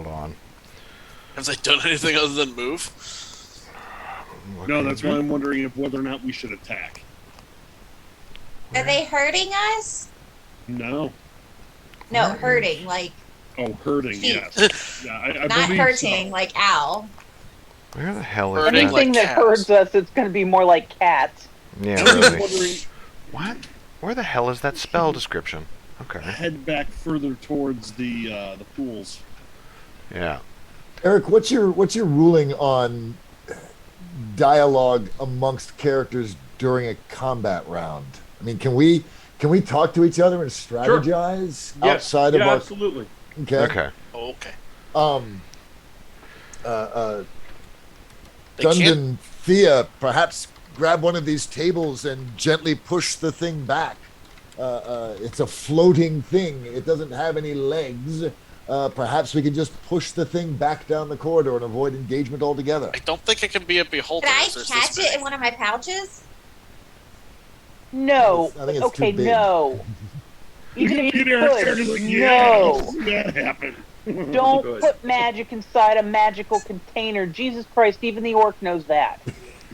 on. Have they done anything other than move? No, that's why I'm wondering if whether or not we should attack. Are they hurting us? No. No, hurting. Like, Oh, hurting. Feet. Yes. Yeah, I not believe hurting, so. like ow. Where the hell is Hurting that? Anything like that cats. hurts us, it's going to be more like cats. Yeah, I'm just really. wondering, What? Where the hell is that spell description? Okay. head back further towards the pools. Yeah. Eric, what's your ruling on dialogue amongst characters during a combat round? I mean, can we talk to each other and strategize Yes. outside of Yeah, our? absolutely. Okay. Okay. Okay. They can't. Dundon, Thea, perhaps grab one of these tables and gently push the thing back. It's a floating thing. It doesn't have any legs. Perhaps we can just push the thing back down the corridor and avoid engagement altogether. I don't think it can be a beholder. Can I as there's catch this it in big. one of my pouches? No. I think it's Okay, too big. no. Even if you Eric's could, like, yeah, no. let's see that happen. Don't Good. put magic inside a magical container. Jesus Christ, even the orc knows that.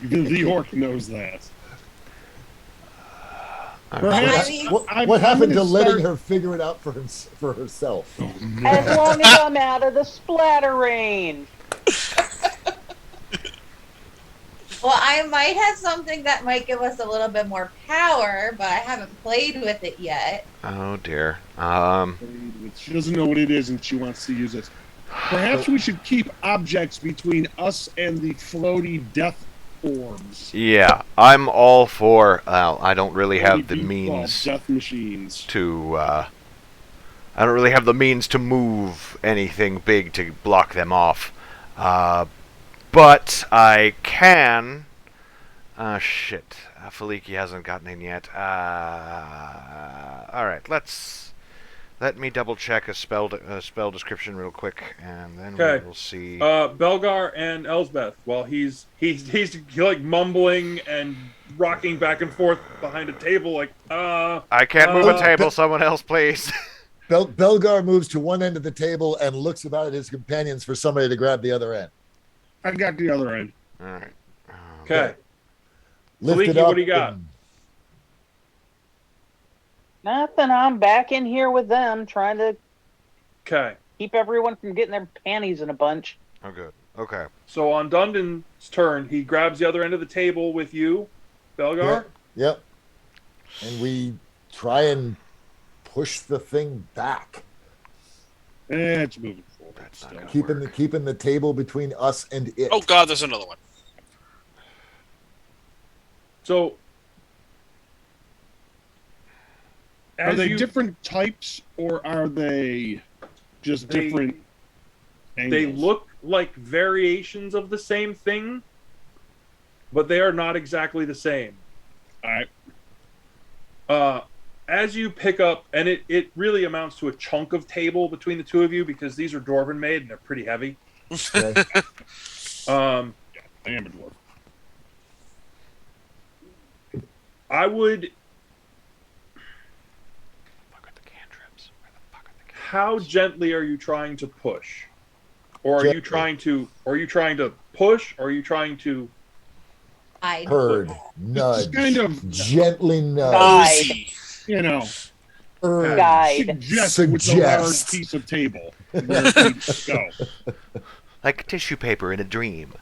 Even the orc knows that. I Perhaps mean, What happened to gonna letting start- her figure it out for herself? As long as I'm out of the splatter range. well, I might have something that might give us a little bit more power, but I haven't played with it yet. Oh dear. She doesn't know what it is and she wants to use it. Perhaps we should keep objects between us and the floaty death orbs. Yeah, I'm all for. I don't really have the Floaty beach ball means death machines. to. I don't really have the means to move anything big to block them off. But I can. Shit. Faliki hasn't gotten in yet. Alright, let me double check a spell description real quick, and then Okay. we will see. Belgar and Elsbeth, while he's like mumbling and rocking back and forth behind a table, like I can't move a table. Someone else, please. Belgar moves to one end of the table and looks about at his companions for somebody to grab the other end. I got the other end. All right. okay. Lift it Faliki, up. what do you got? and- Nothing. I'm back in here with them, trying to Okay. keep everyone from getting their panties in a bunch. Oh, good. Okay. So on Dundon's turn, he grabs the other end of the table with you, Belgar. Yep. And we try and push the thing back, It's moving forward. That's not still. gonna keeping the table between us and it. Oh God, there's another one. So Are as they you- different types or are they just They- different They angles? look like variations of the same thing, but they are not exactly the same. Alright. As you pick up, and it really amounts to a chunk of table between the two of you because these are dwarven made and they're pretty heavy. Okay. I am a dwarf. I would. Fuck are the cantrips? Where the fuck are the How gently are you trying to push, or are you Gently. trying to? Are you trying to push? Or are you trying to? I Herd, nudge, kind of- gently nudge, Guide. Easy. You know, urge, Guide. suggest with a large Suggest. piece of table where it needs to go. Like tissue paper in a dream.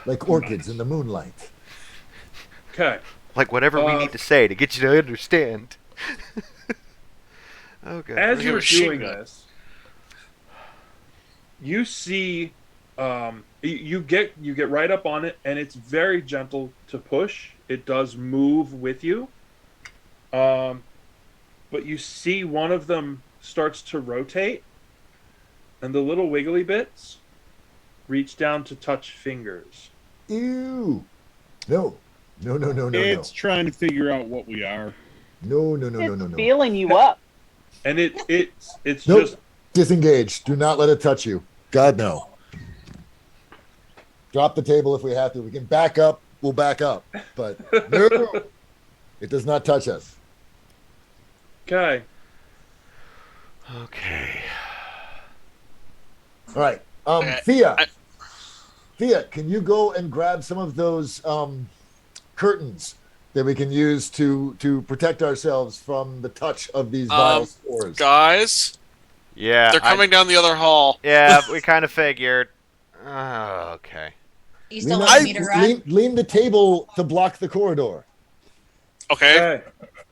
like orchids in the moonlight. Okay. Like whatever we need to say to get you to understand. Okay. As Give you're a machine doing gun. this, you see, you get right up on it, and it's very gentle to push. It does move with you, but you see one of them starts to rotate, and the little wiggly bits reach down to touch fingers. Ew. No. No, no, no, no, no. It's trying to figure out what we are. No, no, no, no, It's no, no. feeling you up. And it's Nope. just Disengage. Do not let it touch you. God, no. Drop the table if we have to. We can back up. We'll back up. But no, it does not touch us. okay. Okay. All right. Okay, Thea, can you go and grab some of those curtains that we can use to protect ourselves from the touch of these vile spores? Guys, Yeah. they're coming down the other hall. Yeah, we kind of figured. Okay. You still Lean, want me to run? lean the table to block the corridor. Okay, Okay.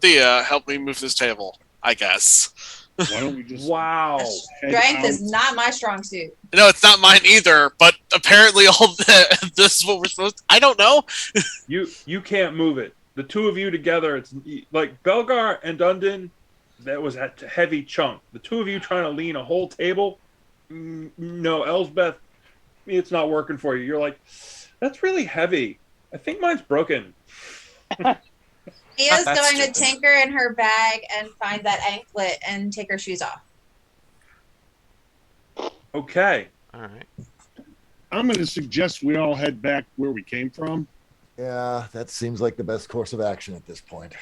Thea, help me move this table. I guess. Why don't we just Wow. head Strength out? is not my strong suit. No, it's not mine either. But apparently, this is what we're supposed to. I don't know. You can't move it. The two of you together, it's like Belgar and Dundon. That was a heavy chunk. The two of you trying to lean a whole table. No, Elsbeth, it's not working for you. You're like, that's really heavy. I think mine's broken. Mia's That's going to stupid. tinker in her bag and find that anklet and take her shoes off. Okay. All right. I'm going to suggest we all head back where we came from. Yeah, that seems like the best course of action at this point.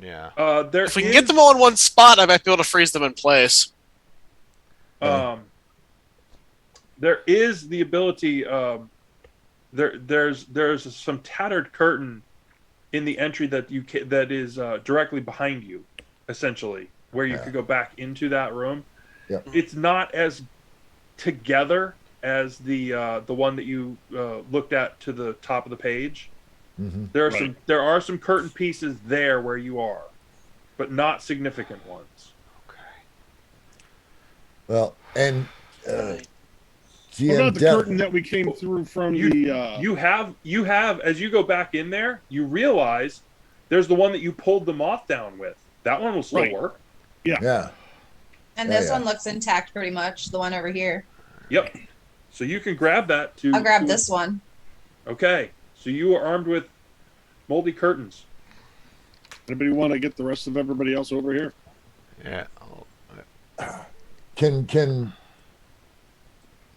Yeah. There If we can is, get them all in one spot, I might be able to freeze them in place. There is the ability. There's some tattered curtain in the entry that that is directly behind you, essentially, where you could go back into that room. Yeah. It's not as together as the one that you looked at to the top of the page. Mm-hmm. There are some curtain pieces there where you are, but not significant ones. Well, and What GM about the Death- curtain that we came through from You the... you have as you go back in there, you realize there's the one that you pulled the moth down with. That one will still Right. work. Yeah. And Yeah, this yeah. one looks intact pretty much, the one over here. Yep. So you can grab that to. I'll grab this one. Okay. So you are armed with moldy curtains. Anybody want to get the rest of everybody else over here? Yeah. Can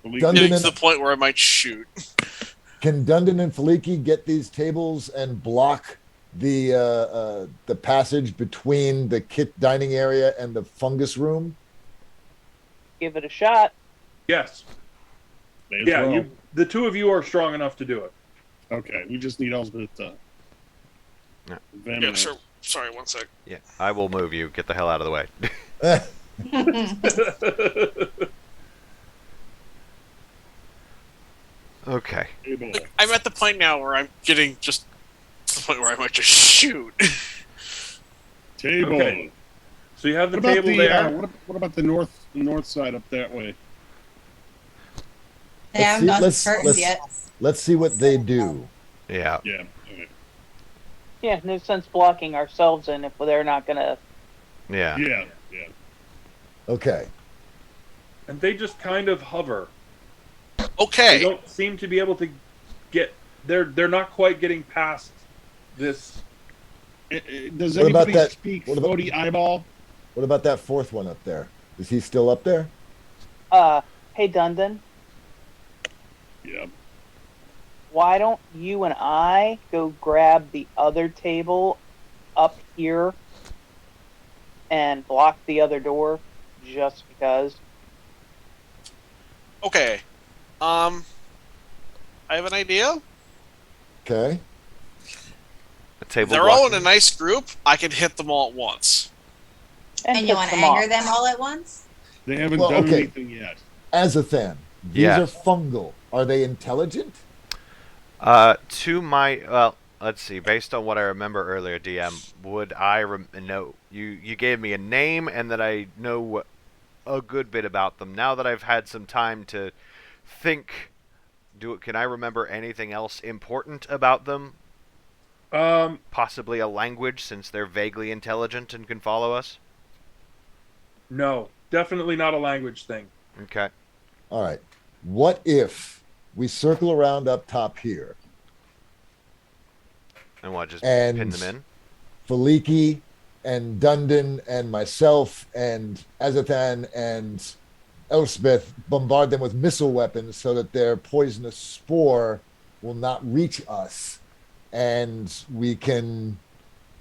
Well, we- Dundon Getting to and- the point where I might shoot. Dundon and Faliki get these tables and block the passage between the kit dining area and the fungus room? Give it a shot. Yes. May as Yeah. well. The two of you are strong enough to do it. Okay, we just need Elspeth to... Yeah. examine Yeah, it. sure. Sorry, one sec. Yeah. I will move you. Get the hell out of the way. Okay. Table. Like, I'm at the point now where I'm getting just to the point where I might just shoot. Table. Okay. So you have the What about table the there. what about the north side up that way? They haven't done let's- the curtains let's- yet. Let's see what they do. Yeah. Yeah. Okay. Yeah, no sense blocking ourselves in if they're not gonna. Yeah. Yeah. Yeah. Okay. And they just kind of hover. They Okay. don't seem to be able to get. They're not quite getting past this. Does What about anybody that- speak what about- floaty eyeball? What about that fourth one up there? Is he still up there? Hey Dundon, Yeah. why don't you and I go grab the other table up here and block the other door just because? Okay. I have an idea. Okay. A table They're all in blocking. a nice group. I can hit them all at once. And you piss want to them anger off. them all at once? They haven't Well, done okay. anything yet. Azathan, these Yeah. are fungal. Are they intelligent? To my well, let's see. Based on what I remember earlier, DM, would I know you gave me a name and that I know a good bit about them. Now that I've had some time to think, can I remember anything else important about them? Possibly a language, since they're vaguely intelligent and can follow us. No, definitely not a language thing. Okay. All right. What if we circle around up top here? And what? Just And pin them in. Faliki and Dundon and myself and Azathan and Elspeth bombard them with missile weapons so that their poisonous spore will not reach us, and we can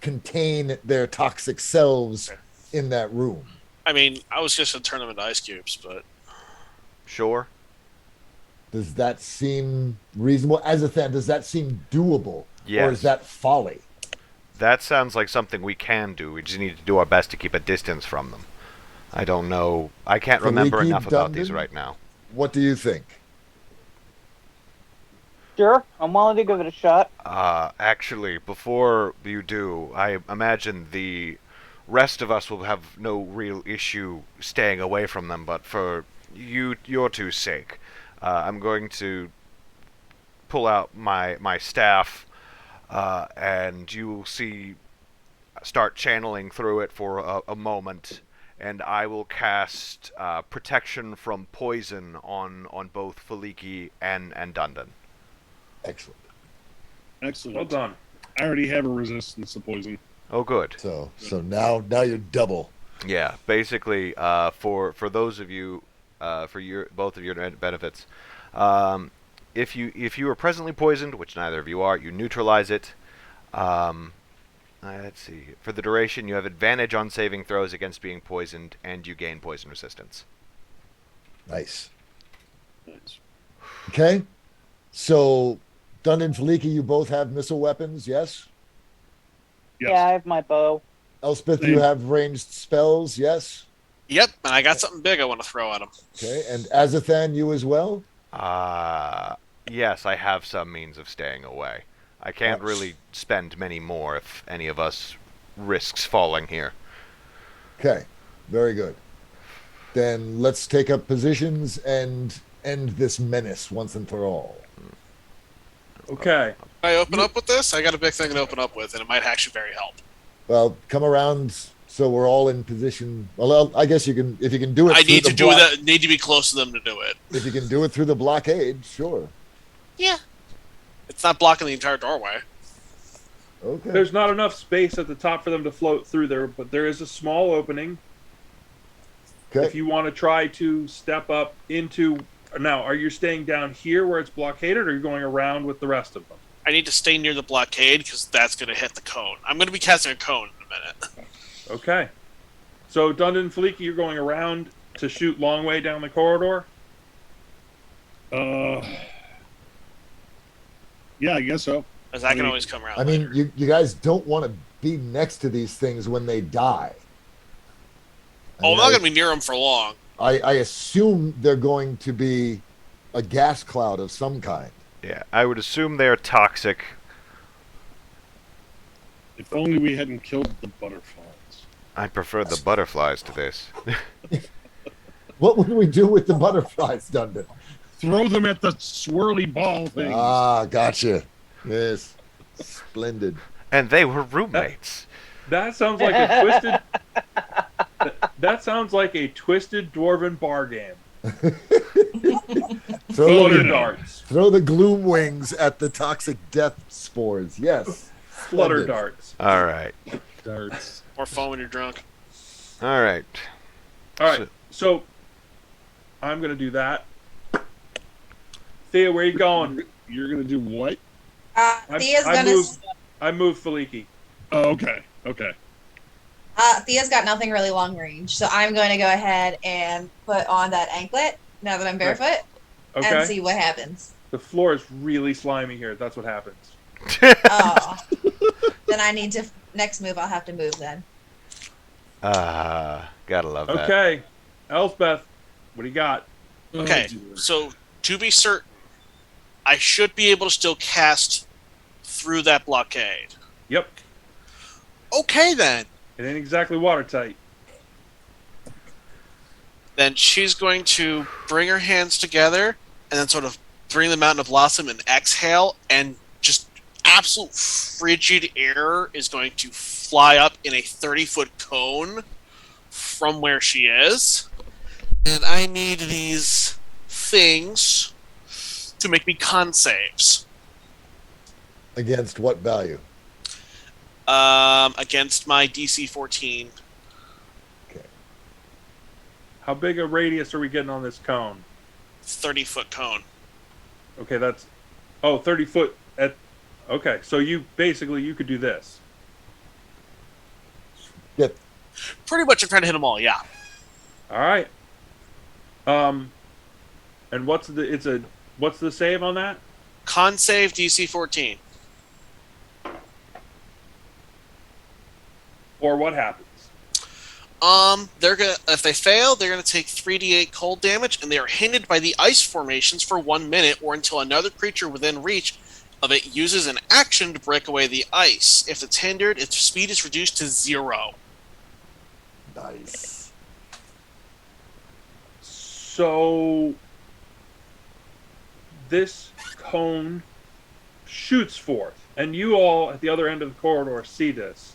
contain their toxic selves in that room. I mean, I was just going to turn them into ice cubes, but... Sure. Does that seem reasonable? Azathan, does that seem doable? Yes. Or is that folly? That sounds like something we can do. We just need to do our best to keep a distance from them. I don't know. I can't remember Faliki, enough about these Dundon? right now. What do you think? Sure, I'm willing to give it a shot. Actually, before you do, I imagine the rest of us will have no real issue staying away from them, but for your two's sake, I'm going to pull out my staff, and you will start channeling through it for a moment, and I will cast protection from poison on both Faliki and Dundon. Excellent. Excellent. Well done. I already have a resistance to poison. Oh, good. So now you're double. Yeah, basically, for those of you, for both of your benefits, if you are presently poisoned, which neither of you are, you neutralize it. Let's see. For the duration, you have advantage on saving throws against being poisoned, and you gain poison resistance. Nice. Nice. Okay. So, Dundon and Faliki, you both have missile weapons, yes? Yes. Yeah, I have my bow. Elspeth, Same. you have ranged spells, yes? Yep, and I got something big I want to throw at him. Okay. And Azathan, you as well? Yes, I have some means of staying away. I can't really spend many more if any of us risks falling here. Okay. Very good. Then let's take up positions and end this menace once and for all. Okay. Can I open up with this? I got a big thing to open up with, and it might actually very help. Well, come around so we're all in position. Well, I guess you can, if you can do it. I through need the to do that. Need to be close to them to do it. If you can do it through the blockade, sure. Yeah, it's not blocking the entire doorway. Okay. There's not enough space at the top for them to float through there, but there is a small opening. Okay. If you want to try to step up into... Now, are you staying down here where it's blockaded, or are you going around with the rest of them? I need to stay near the blockade because that's going to hit the cone. I'm going to be casting a cone in a minute. Okay. So, Dundon and Faliki, you're going around to shoot long way down the corridor? Yeah, I guess so. Because I can always come around. I mean, later. you guys don't want to be next to these things when they die. I'm not going to be near them for long. I assume they're going to be a gas cloud of some kind. Yeah, I would assume they're toxic. If only we hadn't killed the butterflies. I prefer the butterflies to this. What would we do with the butterflies, Dundon? Throw them at the swirly ball thing. Ah, gotcha. Yes. Splendid. And they were roommates. That sounds like a twisted... That sounds like a twisted dwarven bar game. Flutter darts. Throw the gloom wings at the toxic death spores. Yes. Flutter Splendid. darts. All right. Darts. Or phone when you're drunk. All right. All right. So I'm going to do that. Thea, where you going? You're going to do what? Thea's gonna. I moved Faliki. Oh, okay. Okay. Thea's got nothing really long range, so I'm going to go ahead and put on that anklet now that I'm barefoot Okay. and see what happens. The floor is really slimy here. That's what happens. Oh, then I need to. Next move, I'll have to move then. Gotta love that. Okay. Elspeth, what do you got? Okay, so to be certain, I should be able to still cast through that blockade. Yep. Okay, then. It ain't exactly watertight. Then she's going to bring her hands together and then sort of bring them out in a blossom and exhale, and just absolute frigid air is going to fly up in a 30-foot cone from where she is. And I need these things to make me con saves. Against what value? Against my DC 14. Okay. How big a radius are we getting on this cone? 30-foot cone. Okay, that's... Oh, 30 foot at... Okay, so you could do this. Yep. Pretty much I'm trying to hit them all, yeah. All right. And what's the save on that? Con save DC 14. Or what happens? If they fail, they're gonna take 3d8 cold damage, and they are hindered by the ice formations for 1 minute, or until another creature within reach of it uses an action to break away the ice. If it's hindered, its speed is reduced to 0. Nice. So this cone shoots forth, and you all at the other end of the corridor see this.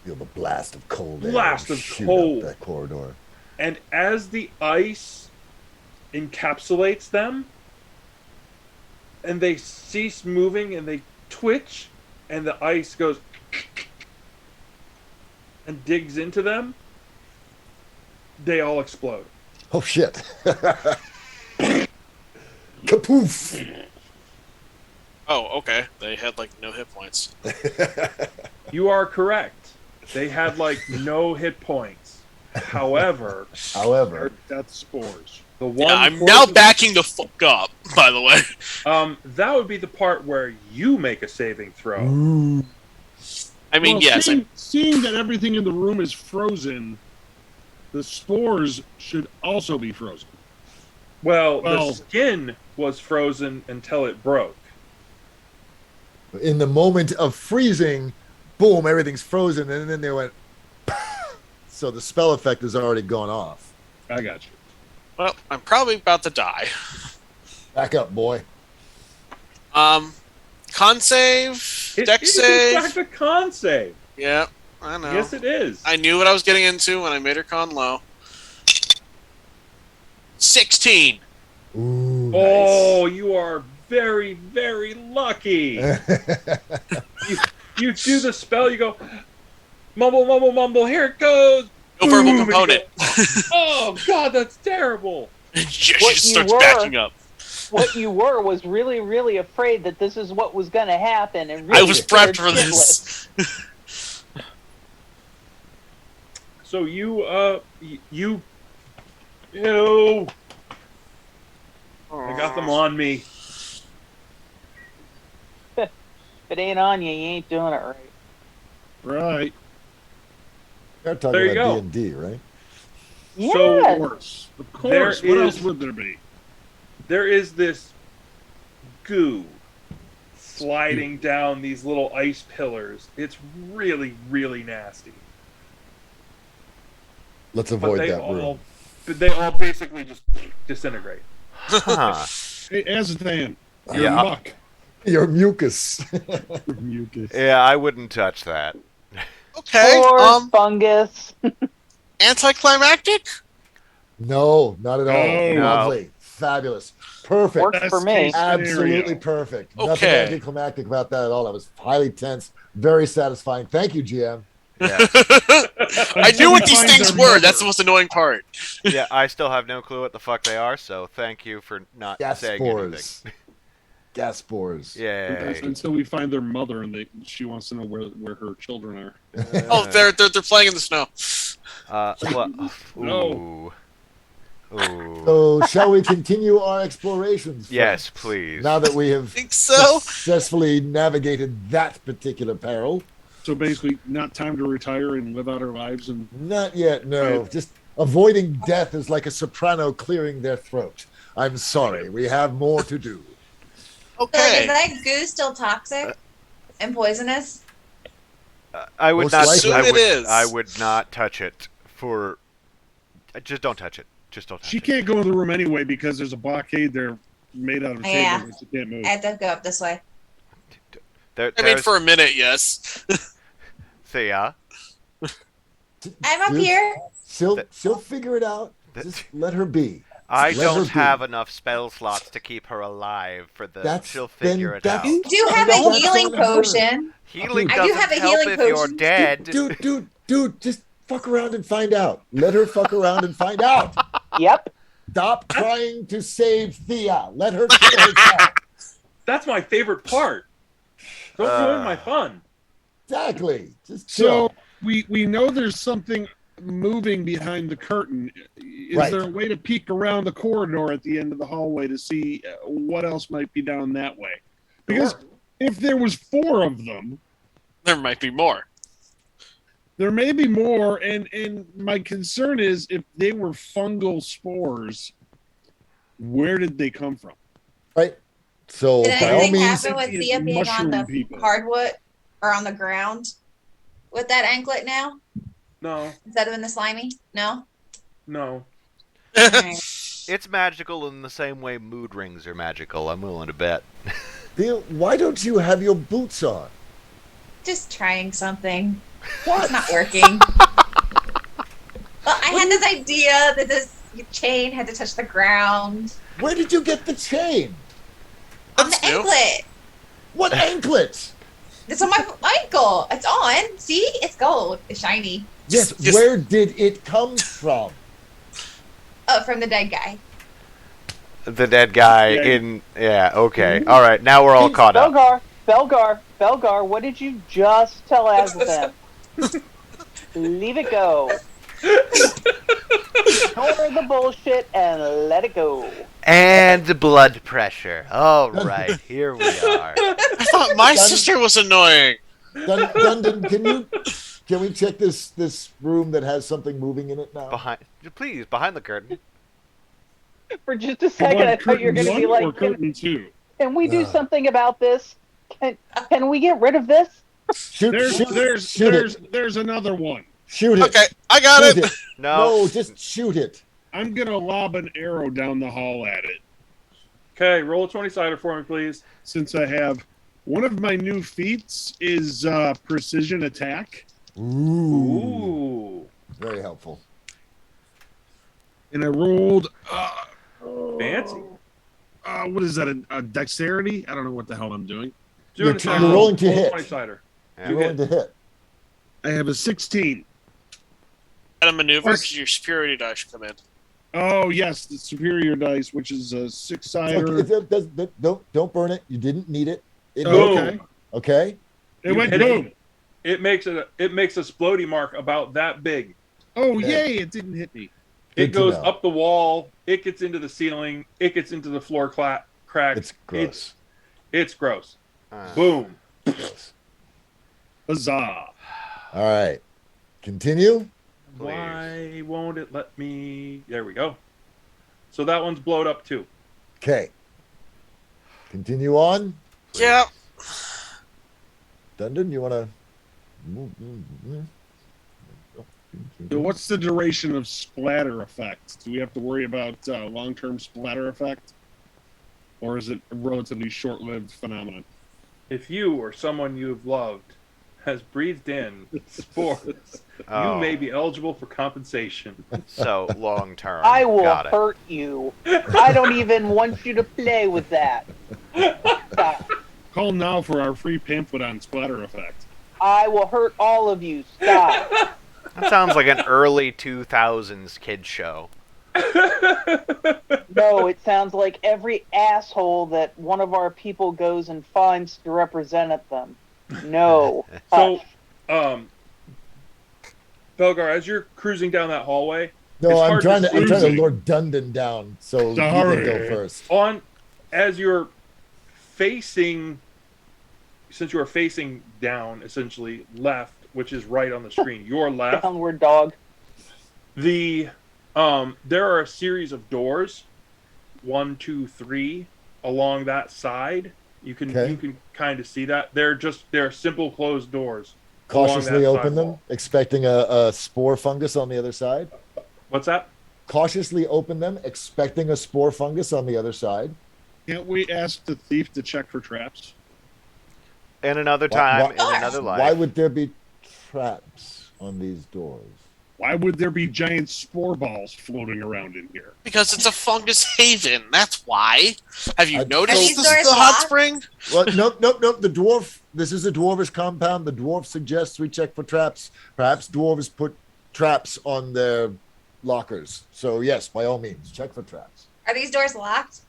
Feel the blast of cold air. Blast of shoot cold. Up that corridor. And as the ice encapsulates them, and they cease moving, and they twitch, and the ice goes and digs into them, they all explode. Oh shit! Kapoof! Oh, okay. They had like no hit points. You are correct. They had like no hit points. However, Death spores. the one Yeah, I'm portion- now backing the fuck up, by the way. that would be the part where you make a saving throw. Ooh. I mean, Well, yes. seeing that everything in the room is frozen, the spores should also be frozen. Well, the Well- skin was frozen until it broke. In the moment of freezing, boom, everything's frozen, and then they went. So the spell effect has already gone off. I got you. Well, I'm probably about to die. Back up, boy. Con save, deck It is save. in fact a con save. Yeah, I know. Yes, it is. I knew what I was getting into when I made her con low. 16. Ooh, Oh, you are very, very lucky. You do the spell, you go, mumble, mumble, mumble, here it goes. No verbal Boom, and you component. go, oh, God, that's terrible. She What just you starts were- backing up. What you were was really, really afraid that this is what was going to happen, and really I was scared prepped for shitless. this. So you, I got them on me. If it ain't on you, you ain't doing it right. Right. You're talking There you about go. D&D, right? So- Yes. Of course. Of course. There What is- else would there be? There is this goo sliding down these little ice pillars. It's really, really nasty. Let's But avoid they that all, room. but they all basically just disintegrate. Huh. Hey, Azathan, you're Yeah. muck. Your mucus. Mucus. Yeah, I wouldn't touch that. Okay. Or fungus. Anticlimactic? No, not at all. No. Lovely. Fabulous. Perfect. Works for Best me. case Absolutely scenario. perfect. Okay. Nothing anticlimactic about that at all. That was highly tense, very satisfying. Thank you, GM. Yeah. I knew what these Find things their were. mother. That's the most annoying part. Yeah, I still have no clue what the fuck they are, so thank you for not Gas saying spores. anything. Gas spores. Yay. Until we find their mother and she wants to know where her children are. Oh, they're playing in the snow. What? No. Ooh. Ooh. So, shall we continue our explorations? Yes, folks? please. Now that we have Think so? successfully navigated that particular peril. So basically, not time to retire and live out our lives. And Not yet, no. Right. Just avoiding death is like a soprano clearing their throat. I'm sorry, we have more to do. So, like, Okay. is that goo still toxic and poisonous? I would Most not. likely. I Assume would. it is. I would not touch it for. Just don't touch it. Just don't touch She it. can't go in the room anyway because there's a blockade there made out of a Yeah. table that she can't move. I have to go up this way. I mean, for a minute, yes. Thea. I'm up Dude, here. She'll figure it out. Just let her be. I Let her don't be. have enough spell slots to keep her alive for the. That's- She'll then figure it that's- out. You do have a That's healing on her. potion. Healing I do doesn't have a help healing if you're potion. dead. Dude, just fuck around and find out. Let her fuck around and find out. Yep. Stop trying to save Thea. Let her kill herself. That's my favorite part. Don't ruin my fun. Exactly. Just So chill. we know there's something moving behind the curtain. Is Right. there a way to peek around the corridor at the end of the hallway to see what else might be down that way? Because if there was 4 of them, There might be more. there may be more, and my concern is if they were fungal spores, where did they come from? Right. So Did by all anything means, happen with Thea being on mushroom the people. hardwood or on the ground with that anklet now No, instead of in the slimy? No. no. Alright. It's magical in the same way mood rings are magical. I'm willing to bet. Thea, why don't you have your boots on? Just trying something. It's not working. Well, I had this idea that this chain had to touch the ground Where did you get the chain? on the That's new. anklet. What anklet? It's on my ankle. It's on. See? It's gold. It's shiny. Yes, Just- where did it come from? Oh, from the dead guy. The dead guy Yeah. in. Yeah, okay. All right, now we're all caught up. Belgar, what did you just tell Azathan? Leave it go. Ignore the bullshit and let it go. And blood pressure. All right, here we are. I thought my Done. sister was annoying. Dundon, can we check this room that has something moving in it now? Please, behind the curtain. For just a second, I thought you were going to be Curtain 1 or like, curtain 2? can we do Ugh. something about this? Can we get rid of this? Shoot There's another one. Shoot it. Okay, I got Shoot it. it. No. No, just shoot it. I'm gonna lob an arrow down the hall at it. Okay, roll a 20-sider for me, please. Since I have one of my new feats is precision attack, Ooh. Very helpful. and I rolled Fancy. what is that? A dexterity? I don't know what the hell I'm doing. Do You're an attack you're roll. rolling to Roll a hit. 20-sider. Yeah. You're rolling to hit. I have a 16. Got a maneuver because your superiority die should come in. Oh yes, the superior dice, which is a It's okay. six-sider. Don't burn it. You didn't need it. It Oh, hit. okay. Okay. It You went hit it. boom. It makes a splody mark about that big. Oh Yeah. yay! It didn't hit me. It Good to goes know. up the wall. It gets into the ceiling. It gets into the floor cracks. It's gross. It's gross. Uh, Boom. Gross. Huzzah! All right. Continue. Please. Why won't it let me? There we go. So that one's blowed up too. Okay. Continue on. Yeah. Dundon, you want to? So what's the duration of splatter effect? Do we have to worry about long-term splatter effect, or is it a relatively short-lived phenomenon? If you or someone you have loved has breathed in spores, Oh. you may be eligible for compensation. So long term. I will Got it. hurt you. I don't even want you to play with that. Stop. Call now for our free pamphlet on splatter effect. I will hurt all of you. Stop. That sounds like an early 2000s kid show. No, it sounds like every asshole that one of our people goes and finds to represent them. No. So, Hush. Belgar, as you're cruising down that hallway, No, It's I'm hard trying to to. I'm trying to see. lure Dundon down, so you can Sorry. go first. as you're facing, since you are facing down, essentially left, which is right on the screen, your left, Downward dog. there are a series of doors, 1, 2, 3, along that side, You can Okay. you can kind of see that. They're simple closed doors. along Cautiously that open them, sidewall. expecting a spore fungus on the other side. What's that? Cautiously open them, expecting a spore fungus on the other side. Can't we ask the thief to check for traps? In another Why- time, why- in another life. Why would there be traps on these doors? Why would there be giant spore balls floating around in here? Because it's a fungus haven. That's why. Have you I- noticed Are these this doors the hot locked? spring? Well, nope. The dwarf. This is a dwarvish compound. The dwarf suggests we check for traps. Perhaps dwarves put traps on their lockers. So yes, by all means, check for traps. Are these doors locked?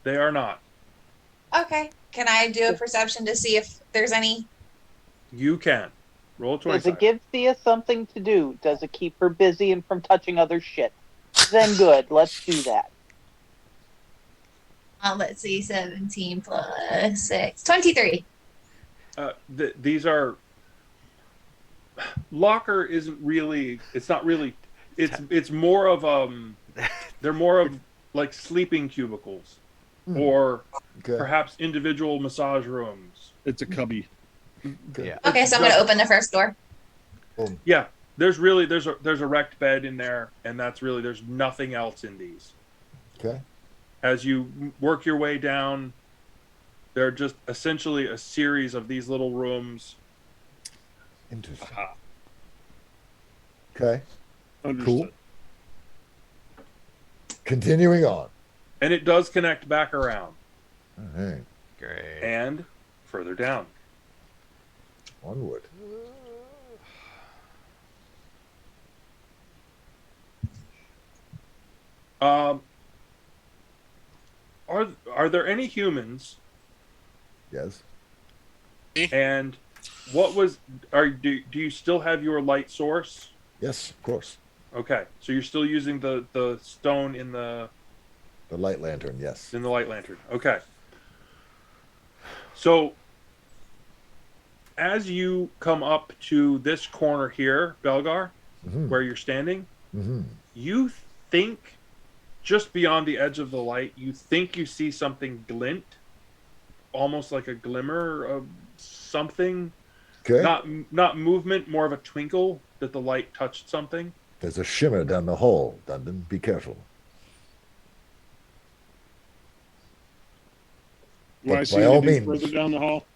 They are not. Okay. Can I do a perception to see if there's any? You can roll a 20. Does it give Thea something to do? Does it keep her busy and from touching other shit? Then good. Let's do that. Let's see, 17 plus 6. 23. These are locker isn't really. It's not really. It's more of They're more of like sleeping cubicles, or Okay. perhaps individual massage rooms. It's a cubby. Yeah. Okay, so I'm going to open the first door. Boom. Yeah, there's a wrecked bed in there, and there's nothing else in these. Okay. As you work your way down, they're just essentially a series of these little rooms. Interesting. Aha. Okay. Understood. Cool. Continuing on. And it does connect back around All right. Great. and further down. Onward. Are there any humans? Yes. And do you still have your light source? Yes, of course. Okay, so you're still using the stone in the The light lantern. Yes. light lantern. Okay. So as you come up to this corner here, Belgar, Mhm. where you're standing, Mm-hmm. you think just beyond the edge of the light, you think you see something glint, almost like a glimmer of something. Okay. Not movement, more of a twinkle that the light touched something. There's a shimmer down the hall, Dundon. Be careful. Do I But see by all anything means. further down the hall?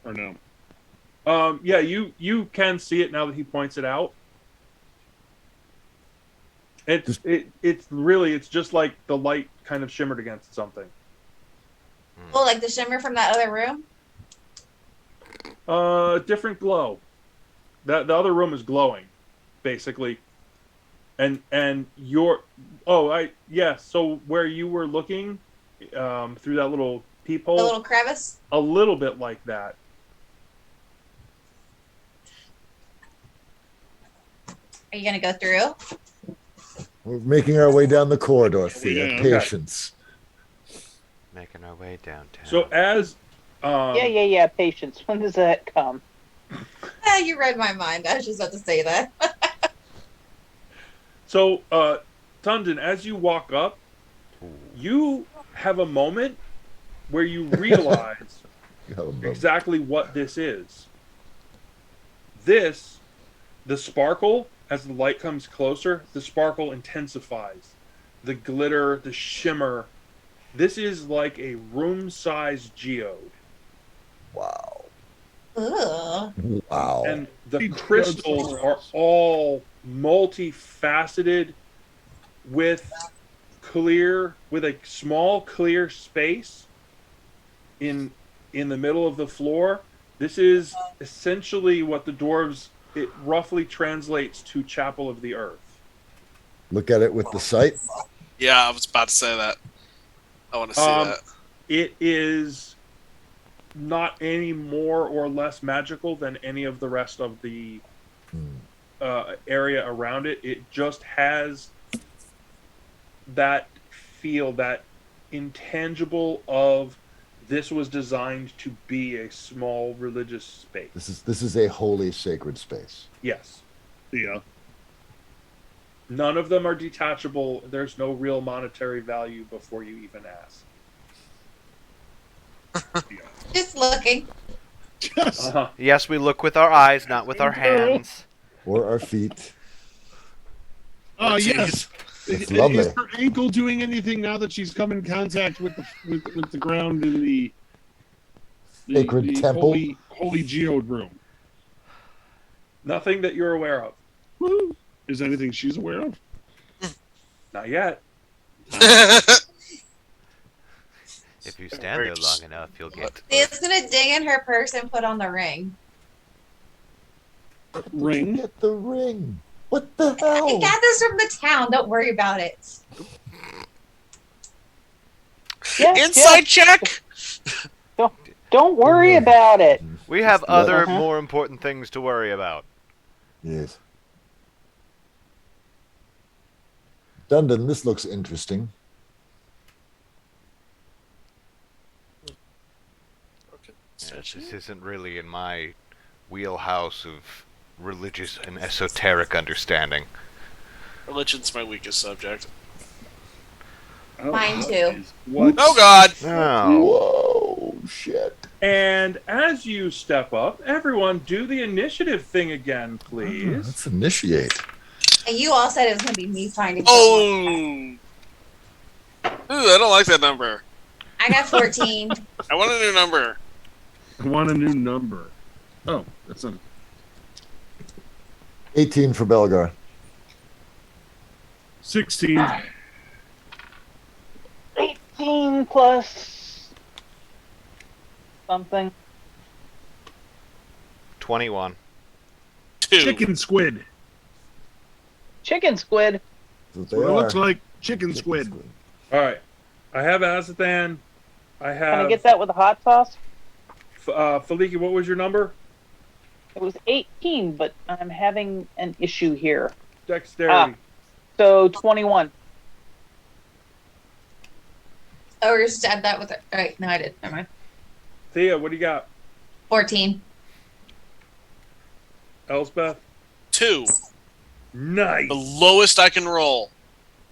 Or no? Yeah, you can see it now that he points it out. It's just like the light kind of shimmered against something. Oh, like the shimmer from that other room? Different glow. The other room is glowing, basically. And your so where you were looking through that little peephole, The little crevice? a little bit like that. Are you going to go through? We're making our way down the corridor, Thea. Yeah, okay. Patience. Making our way downtown. So as Yeah. Patience. When does that come? You read my mind. I was just about to say that. So, Tundon, as you walk up, you have a moment where you realize You have a moment. exactly what this is. The sparkle, as the light comes closer, the sparkle intensifies. The glitter, the shimmer. This is like a room-sized geode. Wow. Ooh. Wow. And the Each crystals geode's are all multifaceted with a small clear space in the middle of the floor. This is essentially what the dwarves, it roughly translates to Chapel of the Earth. Look at it with the sight. Yeah, I was about to say that. I want to see that. It is not any more or less magical than any of the rest of the area around it. It just has that feel, that intangible of this was designed to be a small religious space. This is a holy, sacred space. Yes. Yeah. None of them are detachable. There's no real monetary value before you even ask. Just looking. Yes. Uh-huh. Yes, we look with our eyes, not with our hands. Or our feet. Oh Jeez. yes. It's lovely. Is her ankle doing anything now that she's come in contact with the ground in the Sacred temple? holy geode room? Nothing that you're aware of. Woo. Is there anything she's aware of? Not yet. If you stand there long enough, you'll get. It's gonna dig in her purse and put on the ring. Ring. Get the ring. What the I hell? got this from the town. Don't worry about it. Yeah, Inside check. don't worry about it. We have other, Uh-huh. more important things to worry about. Yes. Dundon, this looks interesting. This isn't really in my wheelhouse of religious and esoteric understanding. Religion's my weakest subject. Oh, Mine what too. is- What? Oh God! Oh. Whoa, shit. And as you step up, everyone do the initiative thing again, please. Let's initiate. And you all said it was gonna be me finding someone. Oh! Ooh, I don't like that number. I got 14. I want a new number. I want a new number. Oh, that's not. 18 for Belgar. 16. 18 plus something. 21. 2. Chicken squid. Chicken squid. That's That's what it looks like. Chicken squid. All right. I have Azathan. I Can have I get that with a hot sauce? Faliki. What was your number? It was 18, but I'm having an issue here. Dexterity. So 21. Oh, we're just add that with it. All right, no, I did. Never mind. Thea, what do you got? 14. Elspeth. 2. Nice. The lowest I can roll.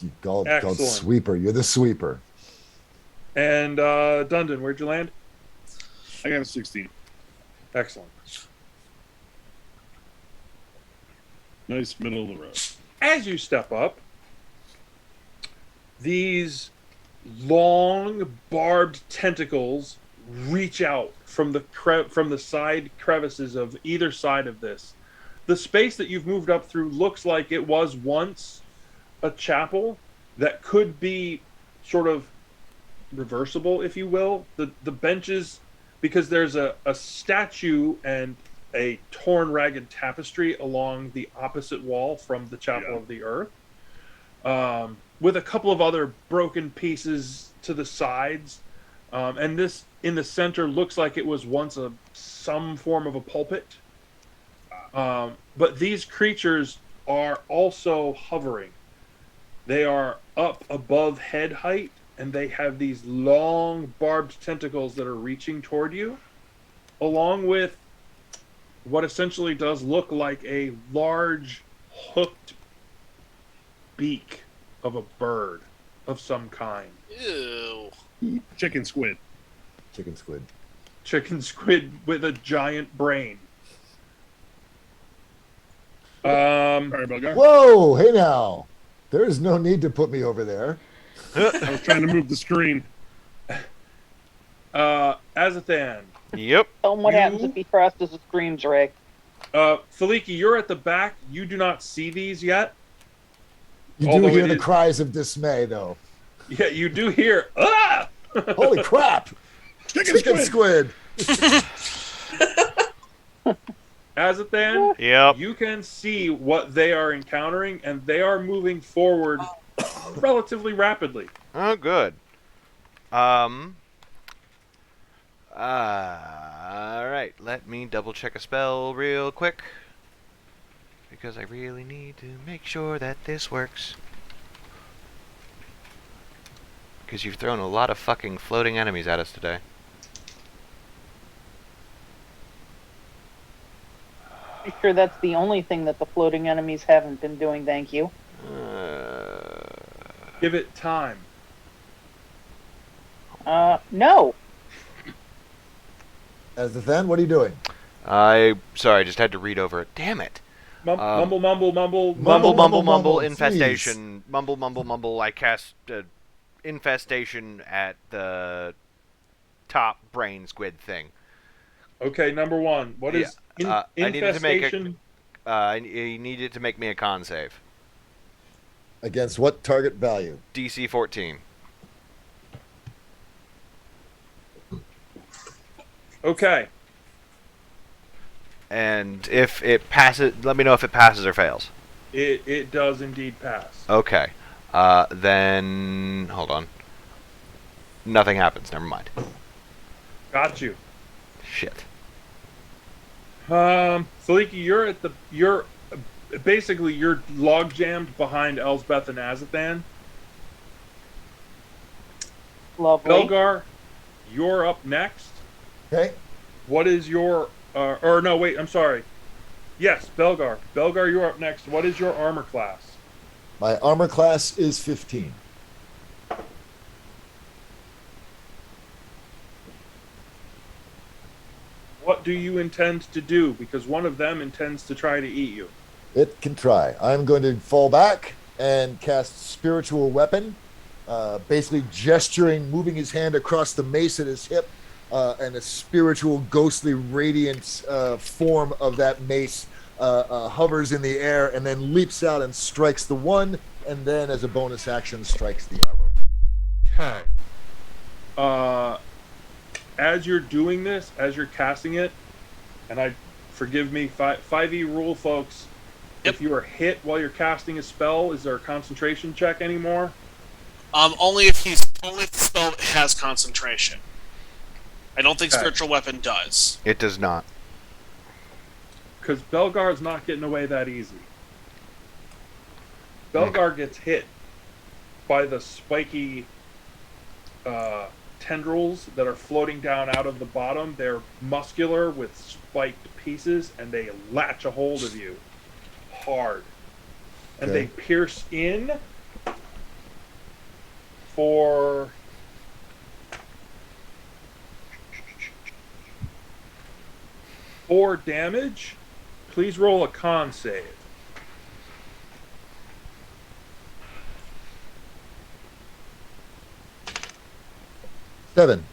You called Excellent. sweeper. You're the sweeper. And Dundon, where'd you land? I got a 16. Excellent. Nice middle of the road. As you step up, these long barbed tentacles reach out from the side crevices of either side of this. The space that you've moved up through looks like it was once a chapel that could be sort of reversible, if you will. The benches, because there's a statue and a torn, ragged tapestry along the opposite wall from the Chapel of the Earth, with a couple of other broken pieces to the sides. And this, in the center, looks like it was once some form of a pulpit. But these creatures are also hovering. They are up above head height, and they have these long, barbed tentacles that are reaching toward you, along with what essentially does look like a large, hooked beak of a bird of some kind. Ew. Chicken squid. Chicken squid. Chicken squid with a giant brain. Sorry, Belgar. Whoa, hey now. There is no need to put me over there. I was trying to move the screen. Azathan. Yep. Tell him what happens You- if he crosses the screams, Ray. Faliki, you're at the back. You do not see these yet. You do Although hear it the is- cries of dismay, though. Yeah, you do hear, ah! Holy crap! Chicken squid! Azathan, Yep. you can see what they are encountering, and they are moving forward relatively rapidly. Oh, good. All right. Let me double check a spell real quick, because I really need to make sure that this works. Because you've thrown a lot of fucking floating enemies at us today. Pretty sure that's the only thing that the floating enemies haven't been doing, thank you. Give it time. No. Azathan, what are you doing? Sorry, I just had to read over it. Damn it. Mumble, mumble, mumble, Mumble, please. infestation. Mumble. I cast infestation at the top brain squid thing. Okay, number one. What is I needed to make infestation? I needed to make me a con save. Against what target value? DC 14. Okay. And if it passes, let me know if it passes or fails. It does indeed pass. Okay. Then hold on. Nothing happens. Never mind. Got you. Shit. Saliki, you're basically you're log jammed behind Elsbeth and Azathan. Lovely. Belgar, you're up next. Okay. What is your or no, wait, I'm sorry. Yes, Belgar. Belgar, you're up next. What is your armor class? My armor class is 15. What do you intend to do? Because one of them intends to try to eat you. It can try. I'm going to fall back and cast Spiritual Weapon, basically gesturing, moving his hand across the mace at his hip, and a spiritual, ghostly, radiant form of that mace hovers in the air and then leaps out and strikes the one, and then as a bonus action strikes the other. Okay. As you're doing this, as you're casting it, and forgive me, 5e rule, folks. Yep. If you are hit while you're casting a spell, is there a concentration check anymore? Only if the spell has concentration. I don't think Okay. spiritual weapon does. It does not. Because Belgar's not getting away that easy. Belgar gets hit by the spiky tendrils that are floating down out of the bottom. They're muscular with spiked pieces, and they latch a hold of you hard. And Okay. they pierce in for 4 damage. Please roll a con save. Seven.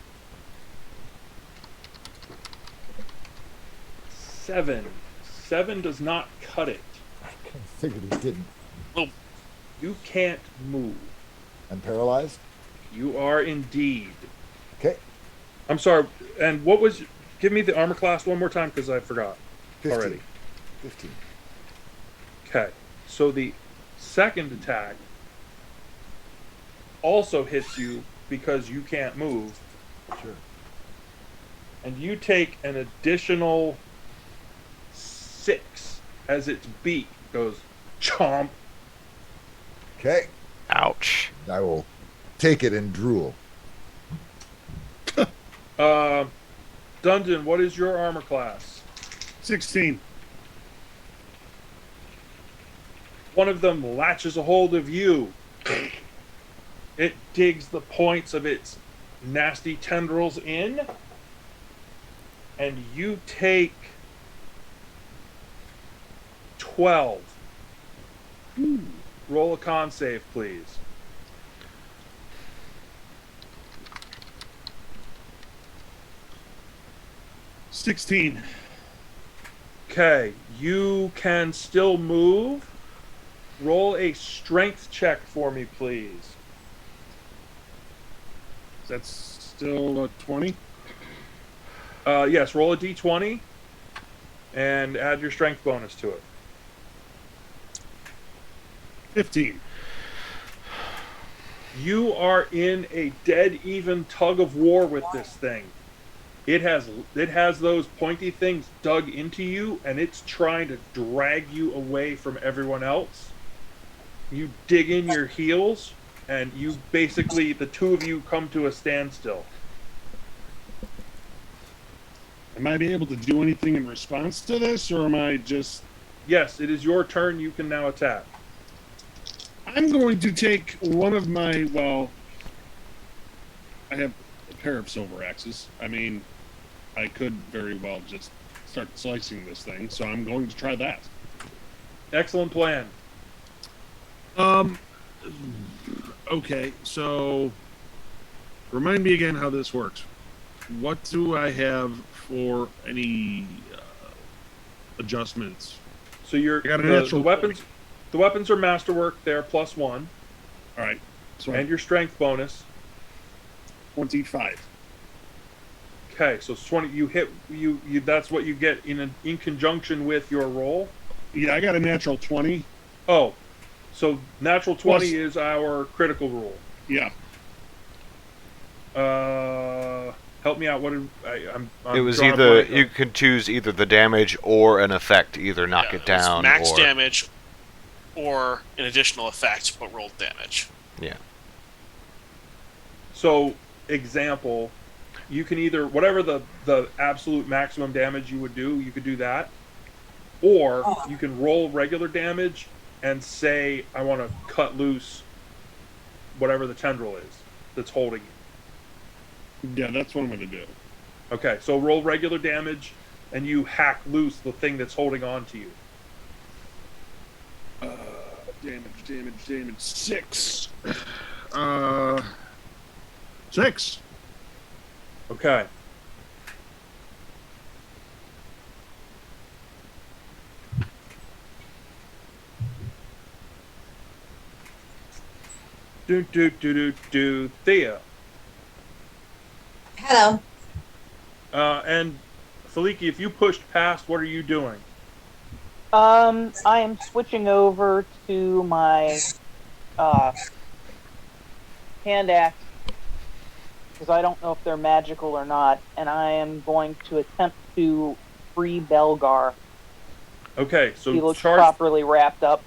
7 does not cut it. I figured he didn't. You can't move. I'm paralyzed. You are indeed. Okay. I'm sorry. And what was? Give me the armor class one more time because I forgot 15. already. 15. Okay. So the second attack also hits you because you can't move, Sure. and you take an additional 6 as its beak goes chomp. Okay. Ouch. I will take it and drool. Dundon, what is your armor class? 16. One of them latches a hold of you. It digs the points of its nasty tendrils in, and you take 12. Roll a con save, please. $16. Okay, you can still move. Roll a strength check for me, please. That's still a 20. Yes, roll a d20 and add your strength bonus to it. 15. You are in a dead even tug of war with this thing. It has those pointy things dug into you, and it's trying to drag you away from everyone else. You dig in your heels, and you basically, the two of you come to a standstill. Am I be able to do anything in response to this, or am I just... Yes, it is your turn. You can now attack. I'm going to take one of my, well, I have a pair of silver axes. I mean, I could very well just start slicing this thing, so I'm going to try that. Excellent plan. Okay, so remind me again how this works. What do I have for any adjustments? So you're I got a the natural weapons. The weapons are masterwork. They're +1, All right, so and your strength bonus. 25. Okay, so it's 20. You hit you. That's what you get in conjunction with your roll. Yeah, I got a natural 20. Oh, so natural 20 Plus- is our critical rule. Yeah. Help me out. What did I'm It was drawing a either blank. you could choose either the damage or an effect, either knock Yeah, it was down max or damage, or an additional effect, but rolled damage. yeah. So example, you can either whatever the absolute maximum damage you would do, you could do that, or you can roll regular damage and say I want to cut loose whatever the tendril is that's holding you. Yeah, that's what I'm going to do. Okay, so roll regular damage, and you hack loose the thing that's holding on to you. Damage. 6. 6. Okay. Do. Thea. Hello. And Faliki, if you pushed past, what are you doing? I am switching over to my hand axe because I don't know if they're magical or not, and I am going to attempt to free Belgar. Okay, He so looks charge. properly wrapped up.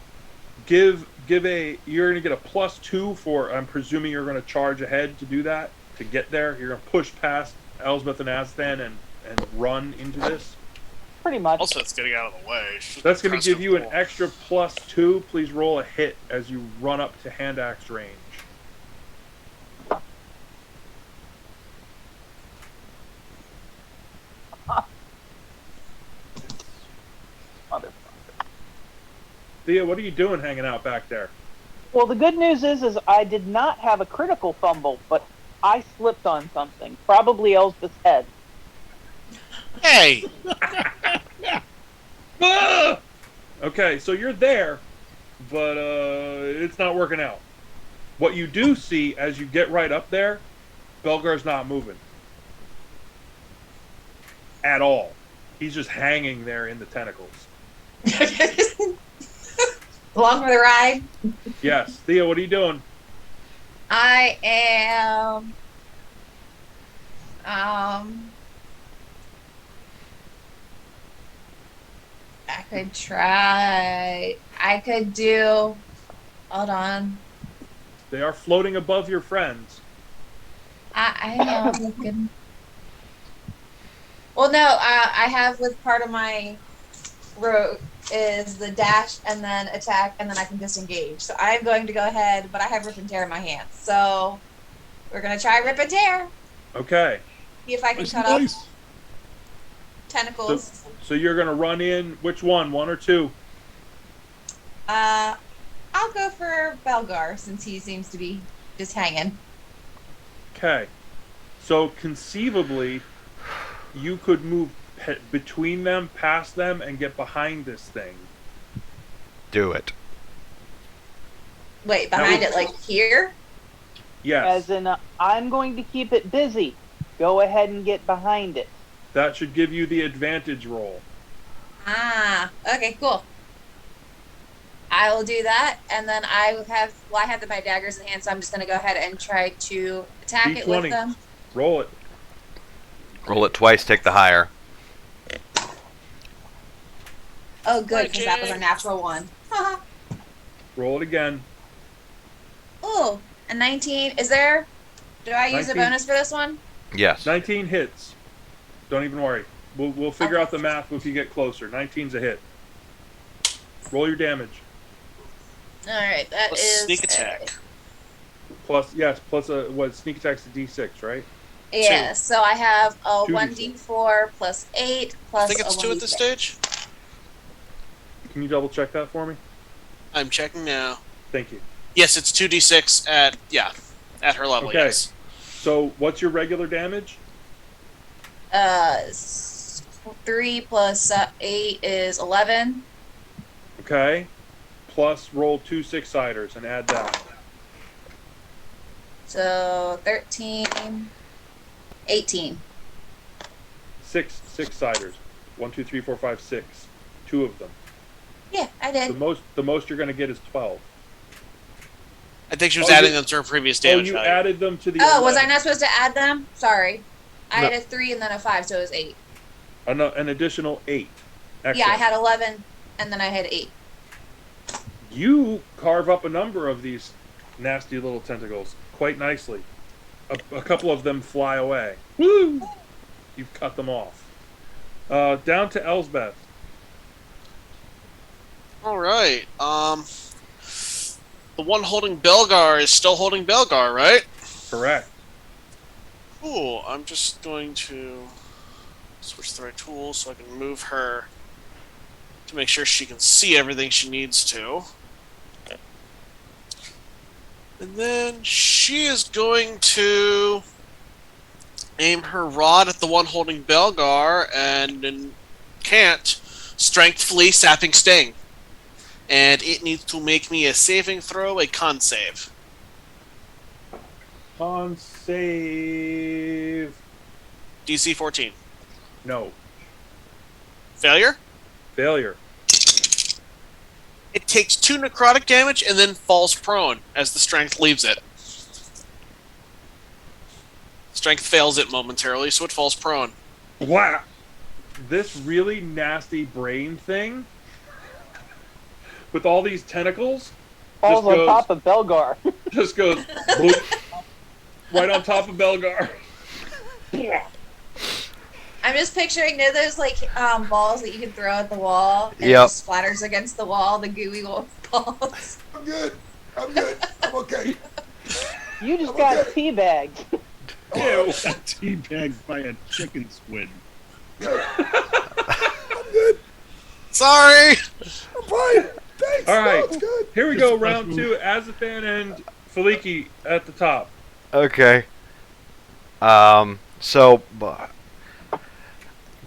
Give a. You're gonna get a +2 for. I'm presuming you're gonna charge ahead to do that to get there. You're gonna push past Elsbeth and Azthan and run into this. Pretty much. Also, it's getting out of the way. That's gonna give you an Roll. extra +2. Please roll a hit as you run up to hand axe range. Motherfucker. Thea, what are you doing hanging out back there? Well, the good news is I did not have a critical fumble, but I slipped on something. Probably Elsbeth's head. Hey! Ah! Okay, so you're there, but it's not working out. What you do see as you get right up there, Belgar's not moving at all. He's just hanging there in the tentacles. Along for the ride. Yes, Thea, what are you doing? I am. I could try. I could do. Hold on. They are floating above your friends. I know. I'm looking. Well, no. I have with part of my rogue is the dash and then attack and then I can disengage. So I'm going to go ahead, but I have rip and tear in my hands. So we're gonna try rip and tear. Okay, See if I can Nice cut and nice. off tentacles. so you're gonna run in. Which one or two? I'll go for Belgar since he seems to be just hanging. Okay, so conceivably, you could move between them, past them, and get behind this thing. Do it. Wait, That behind would- it, like here? Yes, As in, I'm going to keep it busy. Go ahead and get behind it. that should give you the advantage roll. Ah, okay, cool. I will do that, and then I have my daggers in hand, so I'm just gonna go ahead and try to attack it with D20. them. Roll it. Roll it twice, take the higher. Oh, good, because that was a natural one. Haha. Roll it again. Ooh, a 19. Do I use 19. a bonus for this one? Yes. 19 hits. Don't even worry. We'll figure out the math if you get closer. 19's a hit. Roll your damage. All right, that Plus is sneak attack. Plus, yes, plus a, what, sneak attack's a d6, right? Yeah, so I have a 2d6. 1d4 plus 8 I plus think it's a 2 at this 1d6. stage. Can you double check that for me? I'm checking now. Thank you. Yes, it's 2d6 at her level. Okay. Yes. So what's your regular damage? 3 plus 8 is 11. Okay. Plus roll 2 6-siders and add that. So 13, 18. 6 6-siders. 1, 2, 3, 4, 5, 6. 2 of them. Yeah, I The did. most you're going to get is 12. I think she was Oh, adding you- them to her previous Oh, damage you value. added them to the. Oh, was I 11. not supposed to add them? Sorry. I No. had a 3 and then a 5, so it was 8. An additional 8. Yeah, Excellent. I had 11 and then I had 8. You carve up a number of these nasty little tentacles quite nicely. A couple of them fly away. Woo! You've cut them off. Down to Elsbeth. All right. The one holding Belgar is still holding Belgar, right? Correct. Cool. I'm just going to switch the right tool so I can move her to make sure she can see everything she needs to. And then she is going to aim her rod at the one holding Belgar and can't. Strength, Flee, Sapping, Sting. And it needs to make me a saving throw, a con save. Con save. DC 14. No. Failure? Failure. It takes 2 necrotic damage and then falls prone as the strength leaves it. Strength fails it momentarily, so it falls prone. Wow. This really nasty brain thing with all these tentacles Falls on goes- top of Belgar. just goes bloop, right on top of Belgar. I'm just picturing those like balls that you can throw at the wall and Yep. it just splatters against the wall, the gooey balls. I'm good. I'm good. I'm okay. You just got teabagged. Ew. Got teabagged by a chicken squid. I'm good. Sorry! I'm fine. Thanks. All right. No, it's good. Here we go, round 2. Azathan and Faliki at the top. Okay. So,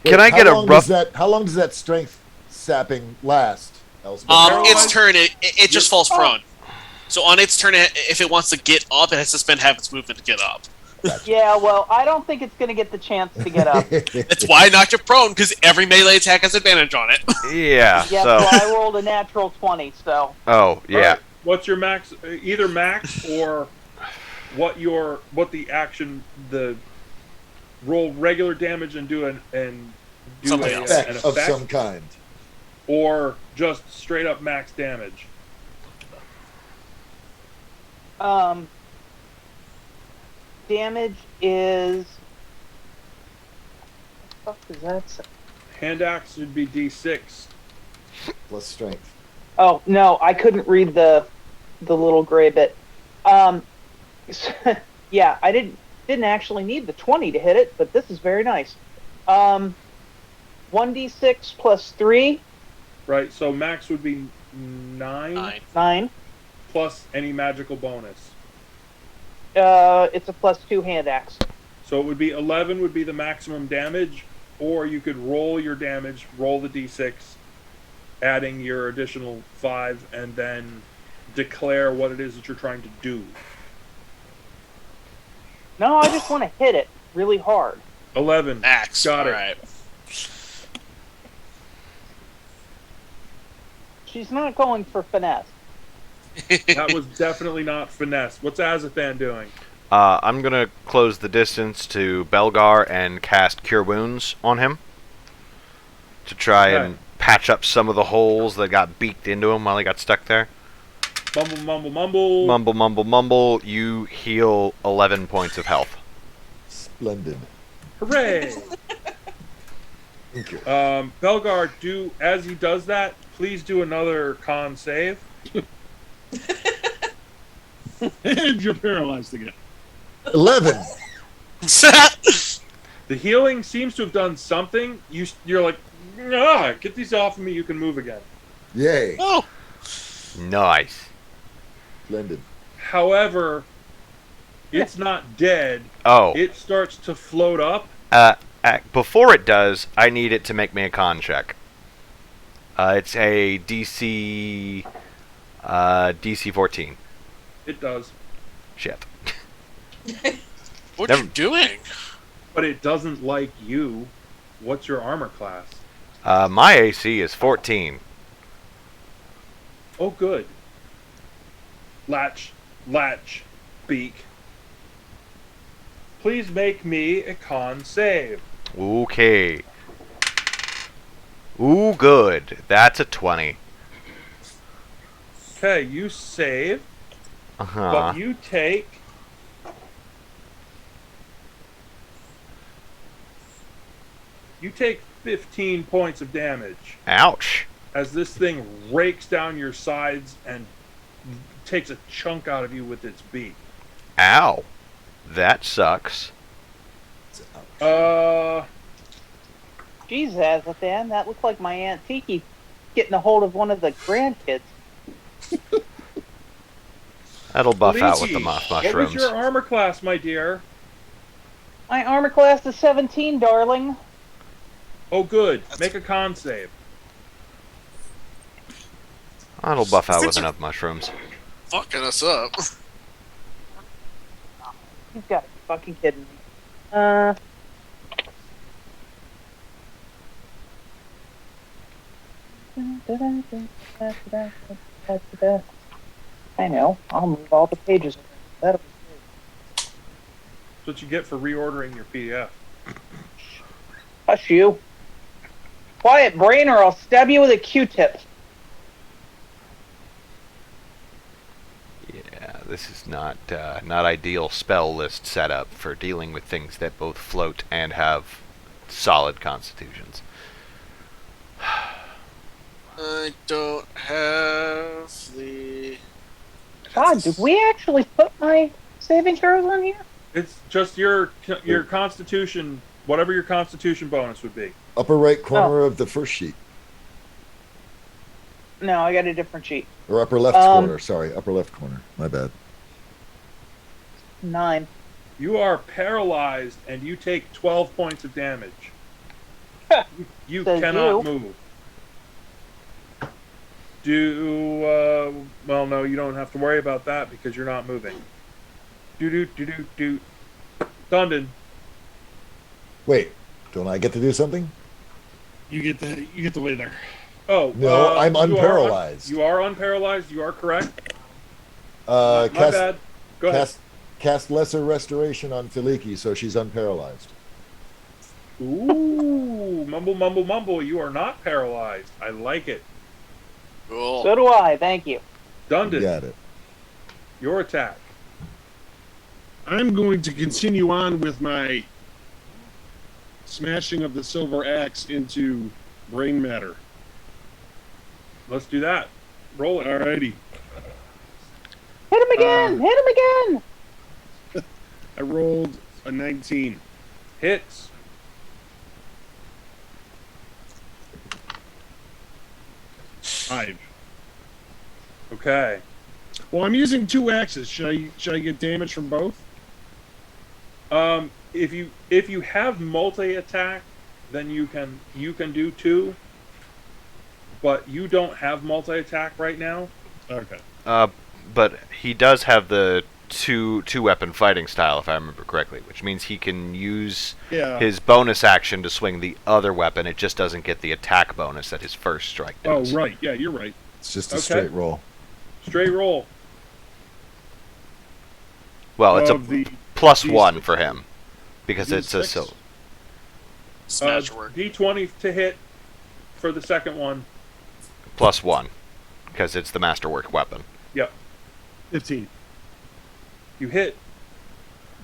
can I get a rough? How long does that strength sapping last, Elspeth? Its turn, it just falls prone. So on its turn, if it wants to get up, it has to spend half its movement to get up. Yeah, well, I don't think it's going to get the chance to get up. That's why I knocked it prone, because every melee attack has advantage on it. Yeah. Yeah, So. so I rolled a natural 20, so. Oh, yeah. All right. What's your max? Either max or what the action, the roll regular damage and do an Something else. an Of some kind. or just straight up max damage. Damage is. What the fuck does that say? Hand axe should be D6. Plus strength. Oh no, I couldn't read the little gray bit. Yeah, I didn't actually need the 20 to hit it, but this is very nice. 1d6 plus 3, Right. So max would be 9 9. plus any magical bonus. It's a plus 2 hand axe. So it would be 11 would be the maximum damage, or you could roll your damage, roll the D6, adding your additional 5, and then declare what it is that you're trying to do. No, I just want to hit it really hard. 11. Axe. Got it. Alright. She's not going for finesse. That was definitely not finesse. What's Azathan doing? I'm gonna close the distance to Belgar and cast Cure Wounds on him to try Okay. and patch up some of the holes that got beaked into him while he got stuck there. Mumble, mumble, mumble. Mumble, mumble, mumble. You heal 11 points of health. Splendid. Hooray! Thank you. Belgar, as he does that, please do another con save. And you're paralyzed again. 11. The healing seems to have done something. You're like, get these off of me. You can move again. Yay. Oh, Nice. Splendid. However, it's not dead. Oh. It starts to float up. Before it does, I need it to make me a con check. It's a DC 14. It does. Shit. what Never- you doing? But it doesn't like you. What's your armor class? My AC is 14. Oh, good. Latch, beak. Please make me a con save. Okay. Ooh, good. That's a 20. Okay, you save, Uh-huh. but you take... You take 15 points of damage Ouch. as this thing rakes down your sides and takes a chunk out of you with its beak. Ow. That sucks. Jesus, Azathan, that looked like my Aunt Tiki getting a hold of one of the grandkids. That'll buff out with the Lisi, moth what mushrooms. was your armor class, my dear? My armor class is 17, darling. Oh, good. Make a con save. That'll buff out with enough mushrooms. Fucking us up. You've got to be fucking kidding me. I know. I'll move all the pages. That'll be great. That's what you get for reordering your PDF. Hush you. Quiet, brain, or I'll stab you with a Q-tip. Yeah, this is not ideal spell list setup for dealing with things that both float and have solid constitutions. I don't have the. God, did we actually put my saving throws on here? It's just your constitution, whatever your constitution bonus would be. Upper right corner of the first sheet. No, I got a different sheet. Or upper left corner. Sorry, upper left corner. My bad. 9. You are paralyzed and you take 12 points of damage. You Says cannot you. move. Well, no, you don't have to worry about that because you're not moving. Do. Dundon. Wait, don't I get to do something? You get the way there. Oh, No, I'm unparalyzed. You are unparalyzed. You are correct. Uh, My bad. Go ahead. Cast lesser restoration on Filiki, so she's unparalyzed. Ooh, mumble. You are not paralyzed. I like it. Cool. So do I, thank you. Dundon, Got it. your attack. I'm going to continue on with my smashing of the silver axe into brain matter. Let's do that. Roll it. Alrighty. Hit him again! Hit him again! I rolled a 19. Hits. Five. Okay. Well, I'm using 2 axes. Should I get damage from both? If you have multi attack, then you can do 2. But you don't have multi attack right now. Okay. But he does have the two weapon fighting style, if I remember correctly, which means he can use Yeah. his bonus action to swing the other weapon. It just doesn't get the attack bonus that his first strike Oh, does. right. Yeah, you're right. It's just a Okay. straight roll. Straight roll. Well, it's a Of the +1 for him because it's a D6? so. Smash work. D20 to hit for the second one. +1 because it's the masterwork weapon. Yep. 15. You hit.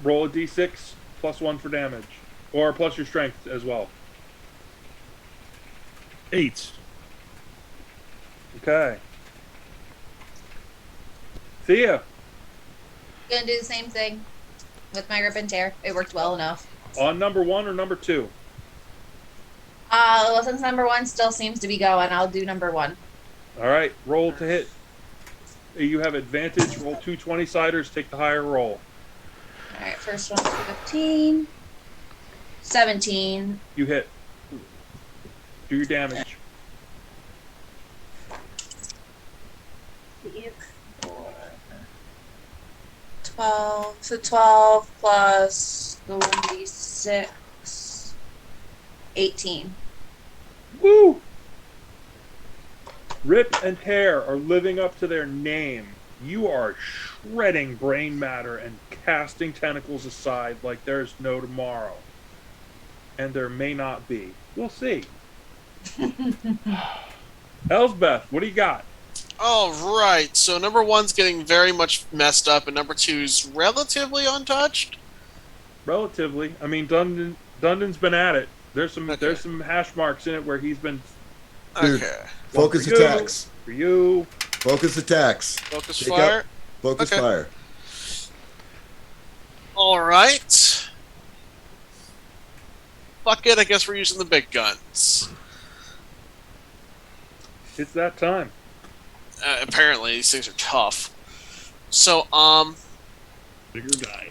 Roll a D6 +1 for damage, or plus your strength as well. 8. Okay. Thea. Gonna do the same thing. with my rip and tear. It worked well enough. On number 1 or number 2? Well, since number 1 still seems to be going, I'll do number 1. All right, roll to hit. You have advantage. Roll 2 20-siders. Take the higher roll. All right, first one's 15. 17. You hit. Do your damage. 12. So 12 plus the 1d6. 18. Woo! Rip and Tear are living up to their name. You are shredding brain matter and casting tentacles aside like there's no tomorrow. And there may not be. We'll see. Elsbeth, what do you got? All right. So number 1's getting very much messed up, and number 2's relatively untouched. Relatively. I mean, Dundon's been at it. There's some Okay. there's some hash marks in it where he's been. Dude. Okay. Focus For you. attacks. For you. Focus attacks. Focus Take fire. up. Focus Okay. fire. All right. Fuck it. I guess we're using the big guns. It's that time. Apparently, these things are tough. So, Bigger die.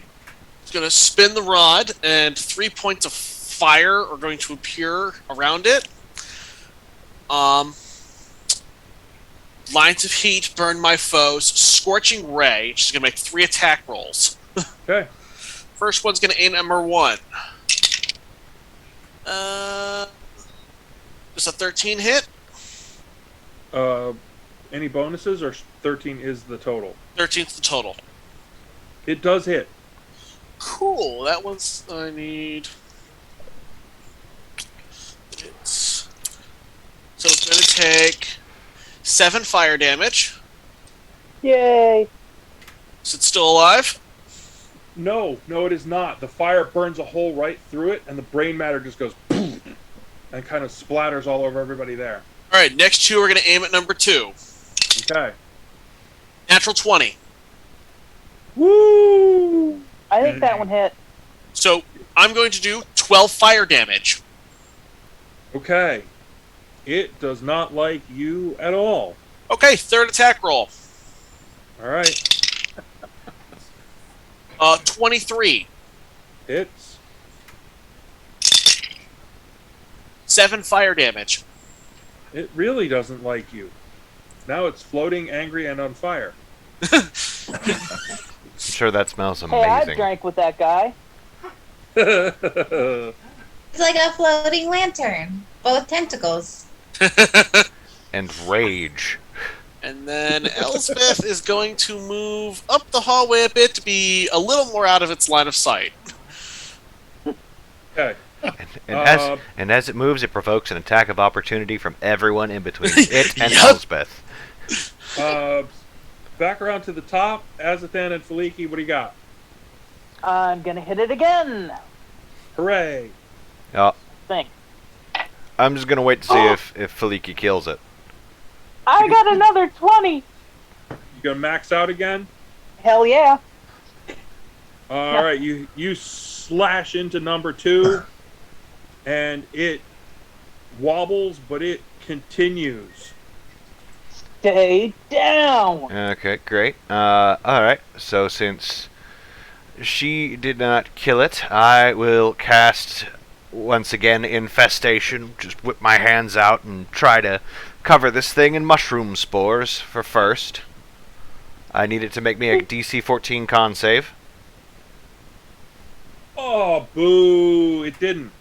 it's gonna spin the rod, and 3 points of fire are going to appear around it. Lines of heat burn my foes. Scorching ray, which is gonna make 3 attack rolls. Okay. First one's gonna aim at number 1. Just a 13 hit. Any bonuses or 13 is the total? 13's the total. It does hit. Cool. That one's I need. So it's going to take 7 fire damage. Yay! Is it still alive? No, it is not. The fire burns a hole right through it, and the brain matter just goes boom, and kind of splatters all over everybody there. All right. Next 2 are going to aim at number 2. Okay. Natural 20. Woo! I think that one hit. So I'm going to do 12 fire damage. Okay. It does not like you at all. Okay. Third attack roll. All right. 23. It's 7 fire damage. it really doesn't like you. Now it's floating, angry, and on fire. I'm sure that smells Hey, I've amazing. drank with that guy. It's like a floating lantern, both tentacles. And rage. And then Elspeth is going to move up the hallway a bit to be a little more out of its line of sight. Okay. And as it moves, it provokes an attack of opportunity from everyone in between it and Yup. Elspeth. Back around to the top. Azathan and Faliki, what do you got? I'm gonna hit it again. Hooray. Think. I'm just gonna wait to see if Faliki kills it. I got another 20. You gonna max out again? Hell yeah. All right. You slash into number 2, and it wobbles, but it continues. Stay down. Okay, great. Alright, so since she did not kill it, I will cast, once again, Infestation. Just whip my hands out and try to cover this thing in mushroom spores for first. I need it to make me a DC 14 con save. Oh, boo. It didn't.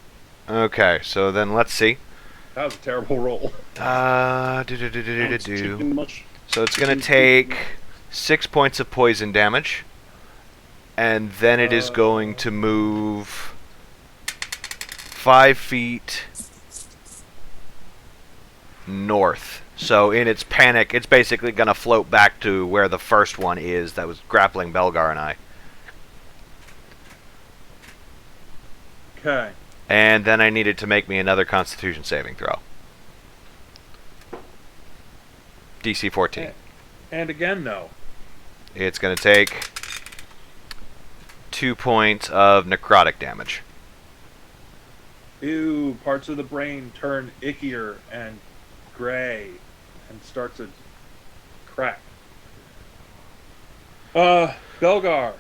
Okay, so then let's see. That was a terrible roll. Chicken mush. So it's going to take 6 points of poison damage. And then it is going to move 5 feet north. So in its panic, it's basically going to float back to where the first one is that was grappling Belgar and I. Okay. And then I needed to make me another Constitution saving throw. DC 14. And again, no. It's going to take 2 points of necrotic damage. Ew, parts of the brain turn ickier and gray and start to crack. Belgar.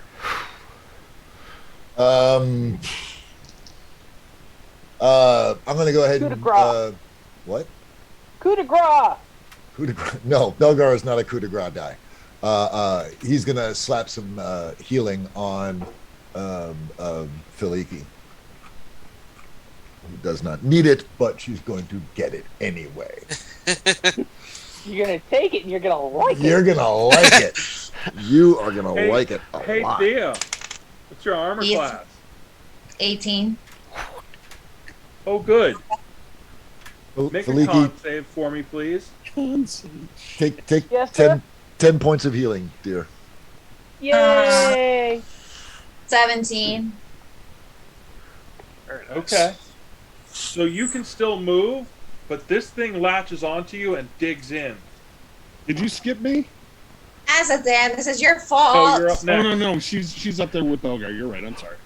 I'm going to go ahead Coup de and grace. what? Coup de grace. Coup de grace. No, Belgar is not a coup de grace die. He's going to slap some healing on Filiki. Who does not need it, but she's going to get it anyway. You're gonna take it and you're gonna like it. You're gonna like it. You are gonna like it a Hey, lot. Thea. What's your armor Yes. class? 18. Oh, good. Make a Filiki, con save for me, please. take Yes, sir. 10 points of healing, dear. Yay! 17. Very nice. Okay. So you can still move, but this thing latches onto you and digs in. Did you skip me? As a Dan, this is your fault. Oh, you're up Oh next. no, she's up there with Belgar. You're right. I'm sorry.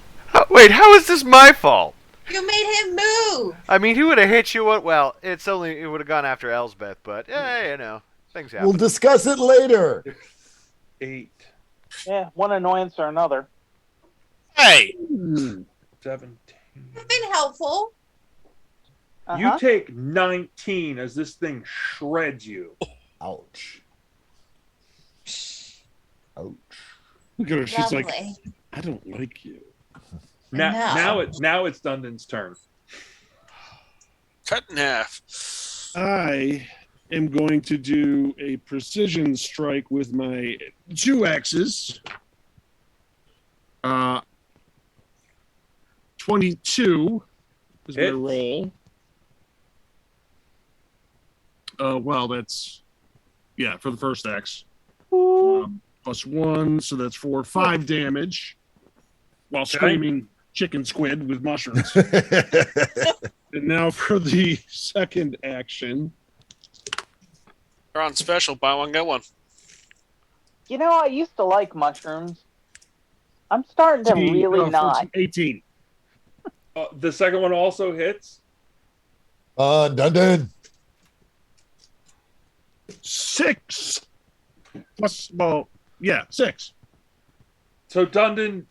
Wait, how is this my fault? You made him move. I mean, he would have hit you. Well, it would have gone after Elsbeth, but things happen. We'll discuss it later. 8, Yeah, one annoyance or another. Hey, 17. You've been helpful. You take 19 as this thing shreds you. Ouch. Ouch. Look at her. She's like, Lovely. I don't like you. Now it's Dundon's turn. cut in half. I am going to do a precision strike with my 2 axes. 22 is my Hits. roll. Well, that's for the first axe. +1, so that's 4, 5 damage. While screaming chicken squid with mushrooms. And now for the second action. They're on special. Buy one, get one. You know, I used to like mushrooms. I'm starting to really not. 18. The second one also hits. Dundon. 6 plus, 6. So Dundon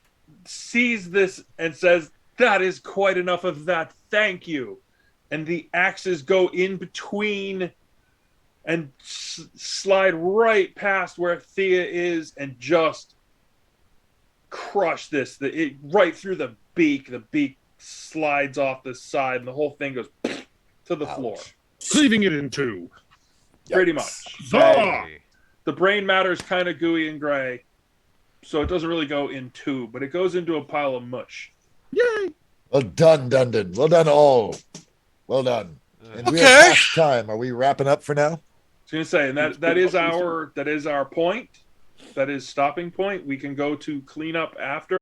sees this and says, "That is quite enough of that. Thank you." And the axes go in between and slide right past where Thea is and just crush this. Right through the beak. The beak slides off the side and the whole thing goes to the floor. Cleaving it in 2. Pretty much. Hey. The brain matter is kind of gooey and gray, so it doesn't really go in 2, but it goes into a pile of mush. Yay! Well done, Dundon. Well done, all. Well done. And we are Okay. past time. Are we wrapping up for now? I was going to say, and that is our point. That is stopping point. We can go to cleanup after.